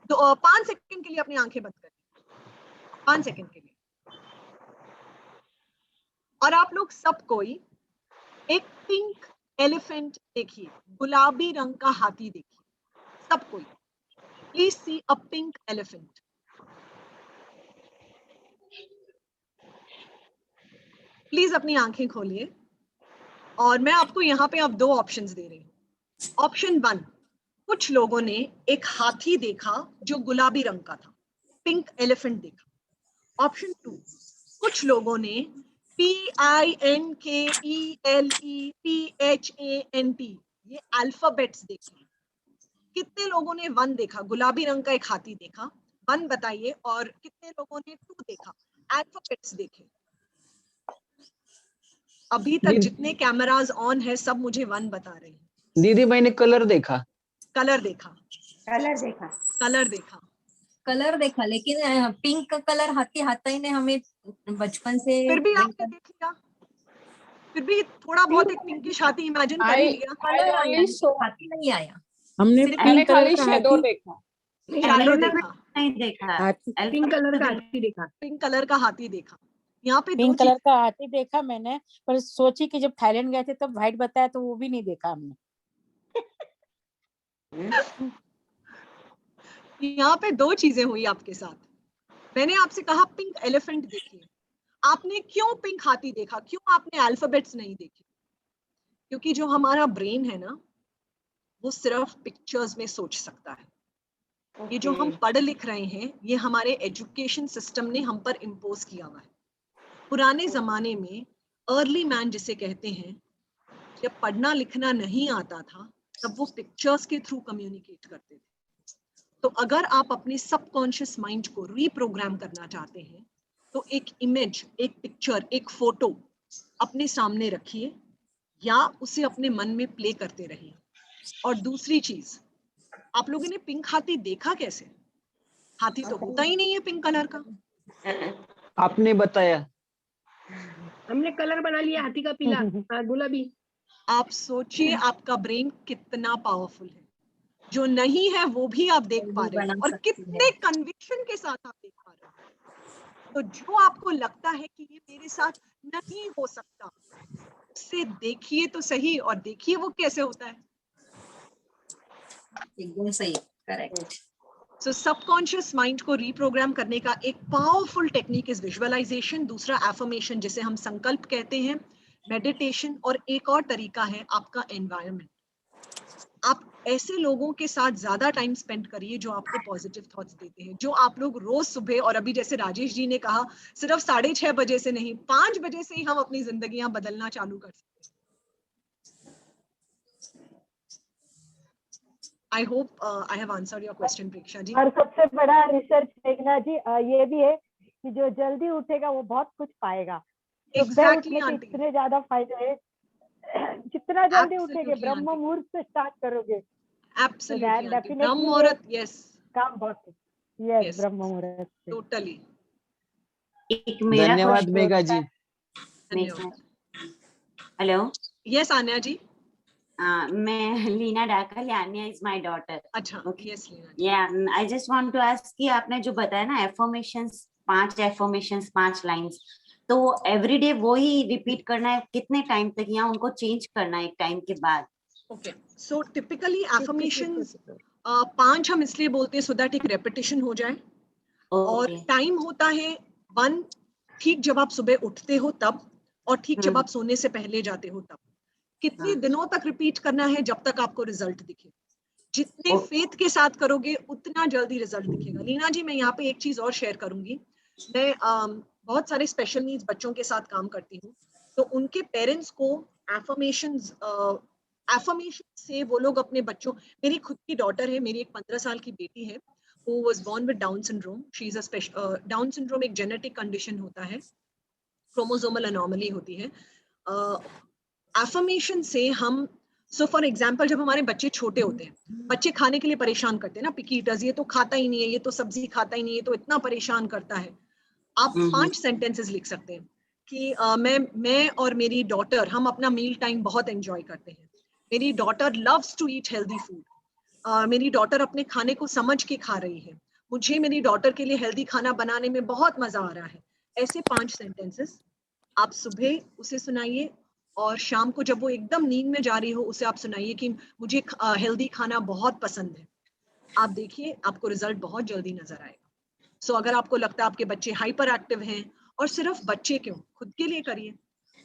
5 सेकंड के लिए अपनी आंखें बंद करें, 5 सेकंड के लिए, और आप लोग सब कोई एक पिंक एलिफेंट देखिए, गुलाबी रंग का हाथी देखिए, सब कोई। Please see a pink elephant. Please अपनी आंखें खोलिए और मैं आपको यहाँ पे अब 2 ऑप्शंस दे रही हूँ। ऑप्शन 1, कुछ लोगों ने एक हाथी देखा जो गुलाबी रंग का था, पिंक एलिफेंट देखा। ऑप्शन 2, कुछ लोगों ने PINKELEPHANT ये अल्फाबेट्स देखे। कितने लोगों ने 1 देखा, गुलाबी रंग का एक हाथी देखा, 1 बताइए, और कितने लोगों ने 2 देखा, अल्फाबेट्स देखे। अभी तक जितने कैमरास ऑन है सब मुझे 1 बता रहे हैं। दीदी मैंने कलर देखा। कलर देखा, कलर देखा, कलर देखा, कलर देखा, लेकिन पिंक कलर हाथी हाथी ने हमें बचपन से। फिर भी आपने देख लिया, फिर भी थोड़ा बहुत एक पिंकिश हाथी इमेजिन कर ही लिया। कलर आया, हाथी नहीं आया। हमने पिंक कलर का शेडो हाथी देखा। शैडो देखा, नहीं देखा, पिंक कलर का हाथी देखा। पिंक कलर का हाथी देखा। यहाँ पे 2 पिंक कलर चीज, का हाथी देखा मैंने, पर सोची कि जब थाईलैंड गए थे तब व्हाइट बताया तो वो भी नहीं देखा हमने। यहाँ पे 2 चीजें हुई आपके साथ। मैंने आपसे कहा पिंक एलिफेंट देखिए, आपने क्यों पिंक हाथी देखा, क्यों आपने अल्फाबेट्स नहीं देखे? क्योंकि जो हमारा ब्रेन है ना, वो सिर्फ पिक्चर्स में सोच सकता है। ये जो हम पढ़ लिख रहे हैं, ये हमारे एजुकेशन सिस्टम ने हम पर इम्पोज किया हुआ है। पुराने जमाने में अर्ली मैन जिसे कहते हैं, जब पढ़ना लिखना नहीं आता था तब वो पिक्चर्स के थ्रू कम्युनिकेट करते थे। तो अगर आप अपने सबकॉन्शियस माइंड को रीप्रोग्राम करना चाहते हैं तो एक इमेज, एक पिक्चर, एक फोटो अपने सामने रखिए या उसे अपने मन में प्ले करते रहिए। और दूसरी चीज, आप लोगों ने पिंक हाथी देखा कैसे? हाथी तो होता ही नहीं है पिंक कलर का। आपने बताया। हमने कलर बना लिया हाथी का, पीला, गुलाबी। आप सोचिए आपका ब्रेन कितना पावरफुल है, जो नहीं है वो भी आप देख पा रहे हैं, और कितने कन्विक्शन के साथ आप देख पा रहे हैं। तो जो आपको लगता है कि ये मेरे साथ नहीं हो सकता, उससे देखिए तो सही, और देखिए वो कैसे होता है। एकदम सही, करेक्ट। सो सबकॉन्शियस माइंड को रीप्रोग्राम करने का एक पावरफुल टेक्निक इज विजुअलाइजेशन, दूसरा एफर्मेशन जिसे हम संकल्प कहते हैं, मेडिटेशन, और एक और तरीका है आपका एनवायरनमेंट। आप ऐसे लोगों के साथ ज्यादा टाइम स्पेंड करिए जो आपको पॉजिटिव थॉट्स देते हैं, जो आप लोग रोज सुबह, और अभी जैसे राजेश जी ने कहा, सिर्फ 6:30 बजे से नहीं, 5 बजे से ही हम अपनी जिंदगियां बदलना चालू कर सकते हैं। I hope I have answered your question, प्रेक्षा जी। और सबसे बड़ा रिसर्च देखना जी ये भी है कि जो जल्दी उठेगा वो बहुत कुछ पाएगा। Exactly, उठने के आंटी। इतने ज्यादा फायदे हैं, जितना जल्दी उठेगे, Absolutely, ब्रह्म आंटी। मुहूर्त से स्टार्ट करोगे, Absolutely, आंटी। definitely ब्रह्म मुहूर्त, yes, काम बहुत है। यस, yes, ब्रह्म मुहूर्त से। totally। एक मेरा धन्यवाद क्वेश्चन मेघा जी। धन्यवाद। Hello, Yes, Anya ji. मैं Leena Dakal, Yanya is my daughter. अच्छा, yes, Leena ji. Yeah I just want to ask कि आपने जो बताया ना एफर्मेशंस, 5 एफर्मेशंस, 5 लाइंस, तो एवरीडे वो ही रिपीट करना है कितने टाइम तक, या उनको चेंज करना है एक टाइम के बाद? ओके, सो टिपिकली एफर्मेशंस 5 हम इसलिए बोलते हैं सो दैट एक रेपिटेशन हो जाए। और टाइम होता है 1, ठीक जब आप सुबह उठते हो तब, और ठीक जब आप सोने से पहले जाते हो तब। कितने दिनों तक रिपीट करना है? जब तक आपको रिजल्ट दिखे। जितने फेथ के साथ करोगे उतना जल्दी रिजल्ट दिखेगा। लीना जी, मैं यहाँ पे एक चीज और शेयर करूंगी। मैं बहुत सारे स्पेशल नीड्स बच्चों के साथ काम करती हूँ, तो उनके पेरेंट्स को एफर्मेशंस से वो लोग अपने बच्चों, मेरी खुद की डॉटर है, मेरी एक 15 साल की बेटी है, who was born with Down syndrome. She is a special Down syndrome एक जेनेटिक कंडीशन होता है, क्रोमोसोमल अनोमली होती है। एफर्मेशन से हम सो फॉर एग्जाम्पल जब हमारे बच्चे छोटे होते हैं, बच्चे खाने के लिए परेशान करते हैं ना, पिकी ईटर्स, ये तो खाता ही नहीं है, ये तो सब्जी खाता ही नहीं है, तो इतना परेशान करता है। आप 5 सेंटेंसेस लिख सकते हैं कि मैं और मेरी डॉटर हम अपना मील टाइम बहुत एंजॉय करते हैं। मेरी daughter loves to eat healthy food. मेरी डॉटर अपने खाने को समझ के खा रही है। मुझे मेरी डॉटर के लिए हेल्दी खाना बनाने में बहुत मजा आ रहा है। ऐसे 5 सेंटेंसेस आप सुबह उसे सुनाइए, और शाम को जब वो एकदम नींद में जा रही हो उसे आप सुनाइए कि मुझे हेल्दी खाना बहुत पसंद है। आप देखिए आपको रिजल्ट बहुत जल्दी नजर आएगा। सो अगर आपको लगता है आपके बच्चे हाइपर एक्टिव हैं, और सिर्फ बच्चे क्यों, खुद के लिए करिए।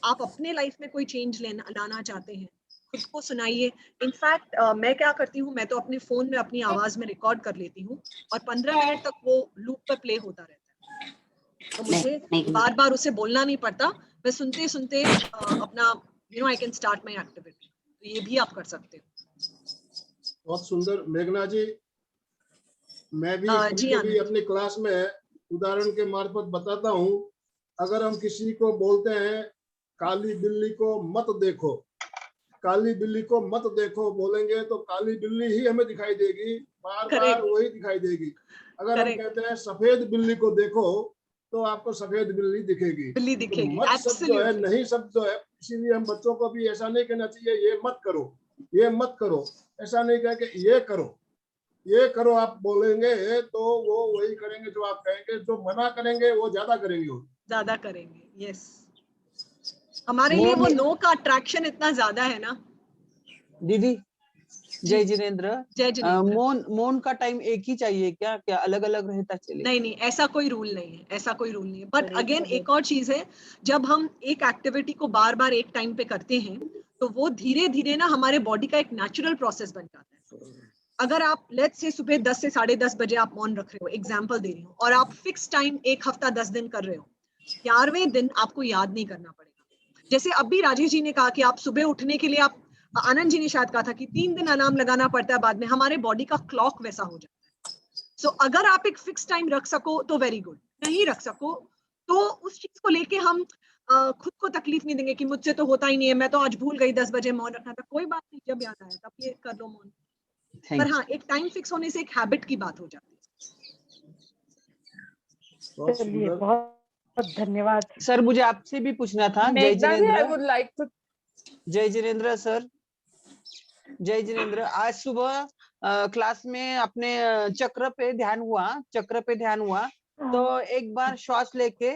आप अपने लाइफ में कोई चेंज लाना चाहते हैं, खुद को सुनाइए। इनफैक्ट मैं क्या करती हूँ, मैं तो अपने फोन में अपनी आवाज में रिकॉर्ड कर लेती हूँ, और 15 मिनट तक वो लूप पर प्ले होता रहता है, तो मुझे बार बार उसे बोलना नहीं पड़ता। मैं सुनते सुनते अपना I can start my activity. तो ये भी आप कर सकते हो। बहुत सुंदर मेघना जी। मैं भी कभी अपनी क्लास में उदाहरण के मार्फत बताता हूँ। अगर हम किसी को बोलते हैं काली बिल्ली को मत देखो, काली बिल्ली को मत देखो बोलेंगे तो काली बिल्ली ही हमें दिखाई देगी, बार बार वही दिखाई देगी। अगर हम कहते हैं सफेद बिल्ली को देखो तो आपको सफेद बिल्ली दिखेगी। तो मत शब्द जो है, नहीं शब्द जो है, इसीलिए हम बच्चों को भी ऐसा नहीं कहना चाहिए ये मत करो, ये मत करो। ऐसा नहीं कह के ये करो, ये करो आप बोलेंगे तो वो वही करेंगे जो आप कहेंगे। जो मना करेंगे वो ज्यादा करेंगे। यस, हमारे लिए वो नो का अट्रैक्शन इतना ज्यादा है ना। दीदी जय जिनेंद्र, मौन का टाइम एक ही चाहिए क्या? क्या अलग अलग रहता चले? नहीं, ऐसा कोई रूल नहीं है, ऐसा कोई रूल नहीं है। बट अगेन एक और चीज है, जब हम एक एक्टिविटी को बार बार एक टाइम पे करते हैं तो वो धीरे धीरे ना हमारे बॉडी का एक नेचुरल प्रोसेस बन जाता है। अगर आप लेट्स से सुबह 10 से 10:30 बजे आप मौन रख रहे हो, एग्जाम्पल दे रही हूँ, और आप फिक्स टाइम 1 हफ्ता 10 दिन कर रहे हो, 11वें दिन आपको याद नहीं करना पड़ेगा। जैसे अभी राजेश जी ने कहा कि आप सुबह उठने के लिए, आप आनंद जी ने शायद कहा था कि 3 दिन अलार्म लगाना पड़ता है, बाद में हमारे बॉडी का क्लॉक वैसा हो जाता है। सो अगर आप एक फिक्स टाइम रख सको तो वेरी गुड, नहीं रख सको तो उस चीज को लेके हम खुद को तकलीफ नहीं देंगे कि मुझसे तो होता ही नहीं है, मैं तो आज भूल गई 10 बजे मौन रखना था। कोई बात नहीं, जब याद आया तब ये कर लो मौन। पर हाँ, एक टाइम फिक्स होने से एक हैबिट की बात हो जाती है। चलिए, बहुत धन्यवाद सर। मुझे आपसे भी पूछना था। जय जिनेंद्र, जय जिनेंद्र सर, जय जिनेंद्र। आज सुबह क्लास में अपने चक्र पे ध्यान हुआ, तो एक बार श्वास लेके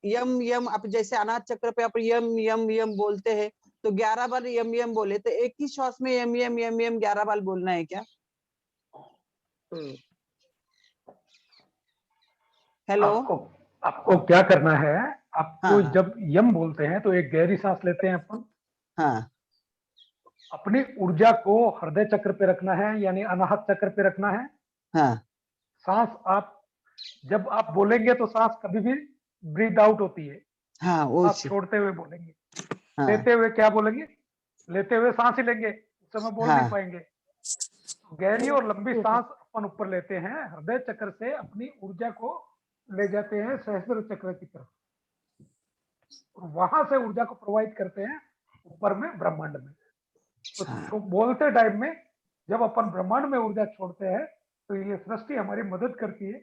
यम यम, आप जैसे अनाथ चक्र पे आप यम यम यम बोलते हैं, तो 11 बार यम यम बोले, तो एक ही श्वास में यम यम यम यम 11 बार बोलना है क्या? हेलो, आपको क्या करना है, आपको जब यम बोलते हैं तो एक गहरी सांस लेते हैं अपन। हाँ, अपनी ऊर्जा को हृदय चक्र पे रखना है, यानी अनाहत चक्र पे रखना है। हाँ। सांस आप जब आप बोलेंगे तो सांस कभी भी ब्रीथ आउट होती है। हाँ, आप छोड़ते हुए बोलेंगे। हाँ। लेते हुए क्या बोलेंगे? लेते हुए सांस ही लेंगे, उस समय बोल नहीं पाएंगे। गहरी और लंबी सांस अपन ऊपर लेते हैं, हृदय चक्र से अपनी ऊर्जा को ले जाते हैं सहस्त्र चक्र की तरफ, और वहां से ऊर्जा को प्रोवाइड करते हैं ऊपर में ब्रह्मांड में। तो बोलते टाइम में जब अपन ब्रह्मांड में ऊर्जा छोड़ते हैं तो ये सृष्टि हमारी मदद करती है।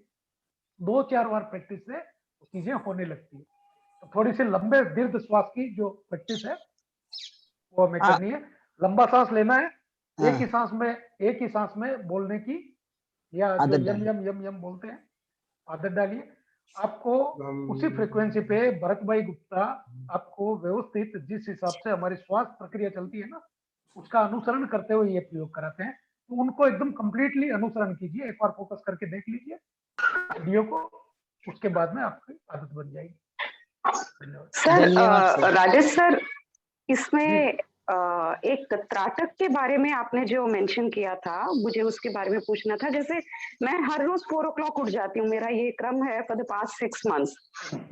2-4 बार प्रैक्टिस से चीजें होने लगती है। तो थोड़ी सी लंबे दीर्घ श्वास की जो प्रैक्टिस है वो हमें करनी है। लंबा सांस लेना है, एक ही सांस में बोलने की, या जो यम यम यम यम बोलते हैं आदत डालिए। आपको उसी फ्रीक्वेंसी पे भरत भाई गुप्ता आपको व्यवस्थित जिस हिसाब से हमारी श्वास प्रक्रिया चलती है ना, उसका अनुसरण करते हुए ये प्रयोग कराते हैं। तो उनको एकदम कंप्लीटली अनुसरण कीजिए, एक बार फोकस करके देख लीजिए वीडियो को, उसके बाद में आपकी आदत बन जाएगी। सर राजेश सर, इसमें एक त्राटक के बारे में आपने जो मेंशन किया था, मुझे उसके बारे में पूछना था। जैसे मैं हर रोज 4 o'clock उठ जाती हूँ, मेरा ये क्रम है फॉर द पास्ट 6 months।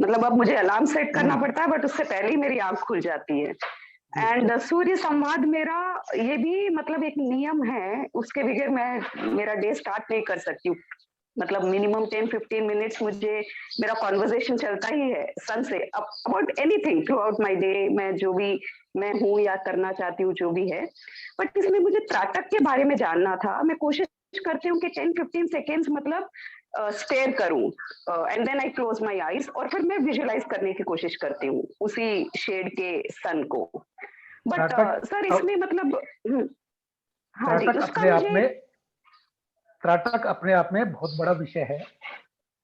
मतलब अब मुझे अलार्म सेट करना पड़ता है, बट उससे पहले ही मेरी आंख खुल जाती है। एंड सूर्य संवाद मेरा ये भी मतलब एक नियम है, उसके बगैर मैं मेरा डे स्टार्ट नहीं कर सकती हूँ। मतलब मिनिमम 10-15 मिनट्स मुझे मेरा कॉन्वर्जेशन चलता ही है सन से about anything throughout my day, मैं जो भी मैं हूँ या करना चाहती हूँ जो भी है। बट इसमें मुझे त्राटक के बारे में जानना था। मैं कोशिश करती हूँ कि 10-15 सेकेंड्स मतलब स्टेयर करूं and then I close my eyes और फिर मैं विजुअलाइज करने की कोशिश करती हूँ उसी शेड के सन को। बट सर इसमें मतलब हाँ जी, उसका मुझे त्राटक अपने आप में बहुत बड़ा विषय है।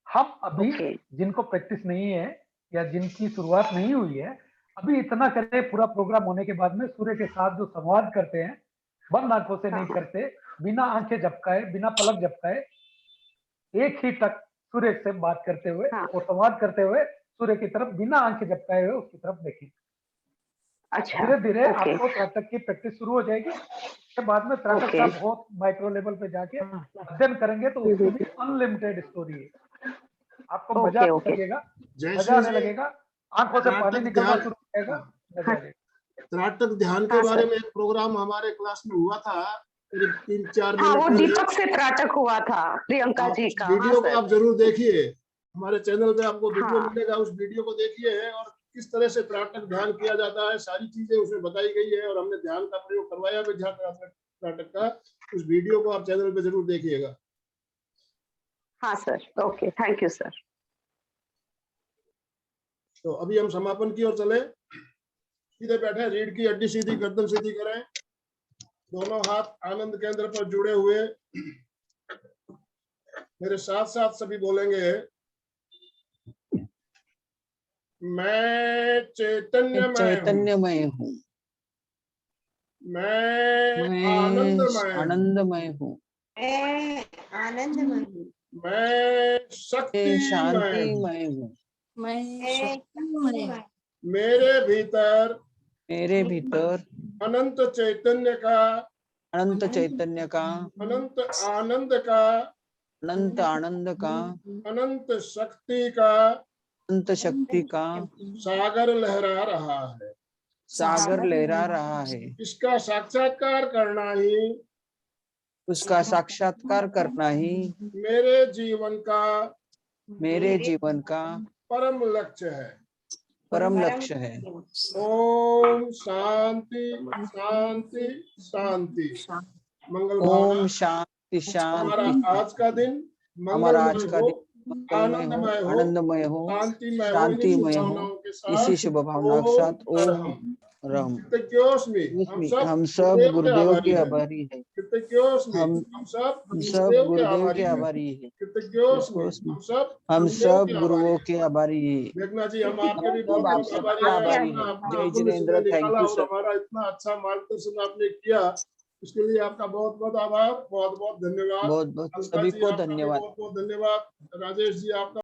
हम अभी जिनको प्रैक्टिस नहीं है या जिनकी शुरुआत नहीं हुई है, अभी इतना करें पूरा प्रोग्राम होने के बाद में सूर्य के साथ जो संवाद करते हैं, बंद आंखों से नहीं करते, बिना आंखें झपकाए, बिना पलक झपकाए, एक ही टक सूर्य से बात करते हुए और संवाद करते हुए सूर्य की तरफ बिना आंखें झपकाए हुए उसकी तरफ देखें। अच्छा, धीरे धीरे आपको त्राटक की प्रैक्टिस शुरू हो जाएगी। उसके बाद में त्राटक का बहुत माइक्रो लेवल पे जाके अध्ययन करेंगे तो उसकी भी अनलिमिटेड स्टोरी है। आपको मजा लगेगा, मजा आने लगेगा, आंखों से पानी निकलना शुरू हो जाएगा, मजा आ जाएगा। त्राटक ध्यान के बारे में एक प्रोग्राम हमारे क्लास में हुआ था, करीब 3-4 महीने वो दीपक से त्राटक हुआ था, प्रियंका जी का। वीडियो को आप जरूर देखिए, हमारे चैनल पे आपको वीडियो मिलेगा, उस वीडियो को देखिए और किस तरह से त्राटक ध्यान किया जाता है, सारी चीजें उसमें बताई गई है और हमने ध्यान का प्रयोग करवाया भी त्राटक का। उस वीडियो को आप चैनल पे जरूर देखिएगा। हाँ sir, okay, thank you sir. तो अभी हम समापन की ओर चले। सीधे बैठे, रीढ़ की हड्डी सीधी, गर्दन सीधी करें, दोनों हाथ आनंद केंद्र पर जुड़े हुए। मेरे साथ साथ सभी बोलेंगे, मैं चैतन्यमय हूँ, मैं आनंदमय हूँ, मैं शांतिमय हूँ, मेरे भीतर अनंत चैतन्य का, अनंत आनंद का, अनंत शक्ति का सागर लहरा रहा है। इसका साक्षात्कार करना ही मेरे जीवन का परम लक्ष्य है। ओम शांति शांति शांति। मंगल भावना। शांति शांति। हमारा आज का दिन आनंदमय हो, शांतिमय हो, इसी शुभ भावना के साथ ओम राम। हम सब गुरुदेव के आभारी हैं। हम सब गुरुदेव के आभारी हैं। हम सब गुरुओं के आभारी हैं। मेघना जी, हम आपके भी बहुत आभारी हैं। जय जिनेंद्र, थैंक यू सर। हमारा इतना अच्छा मार्गदर्शन आपने किया, इसके लिए आपका बहुत बहुत आभार, बहुत बहुत धन्यवाद। बहुत बहुत सभी को धन्यवाद। बहुत बहुत धन्यवाद। राजेश जी, आपका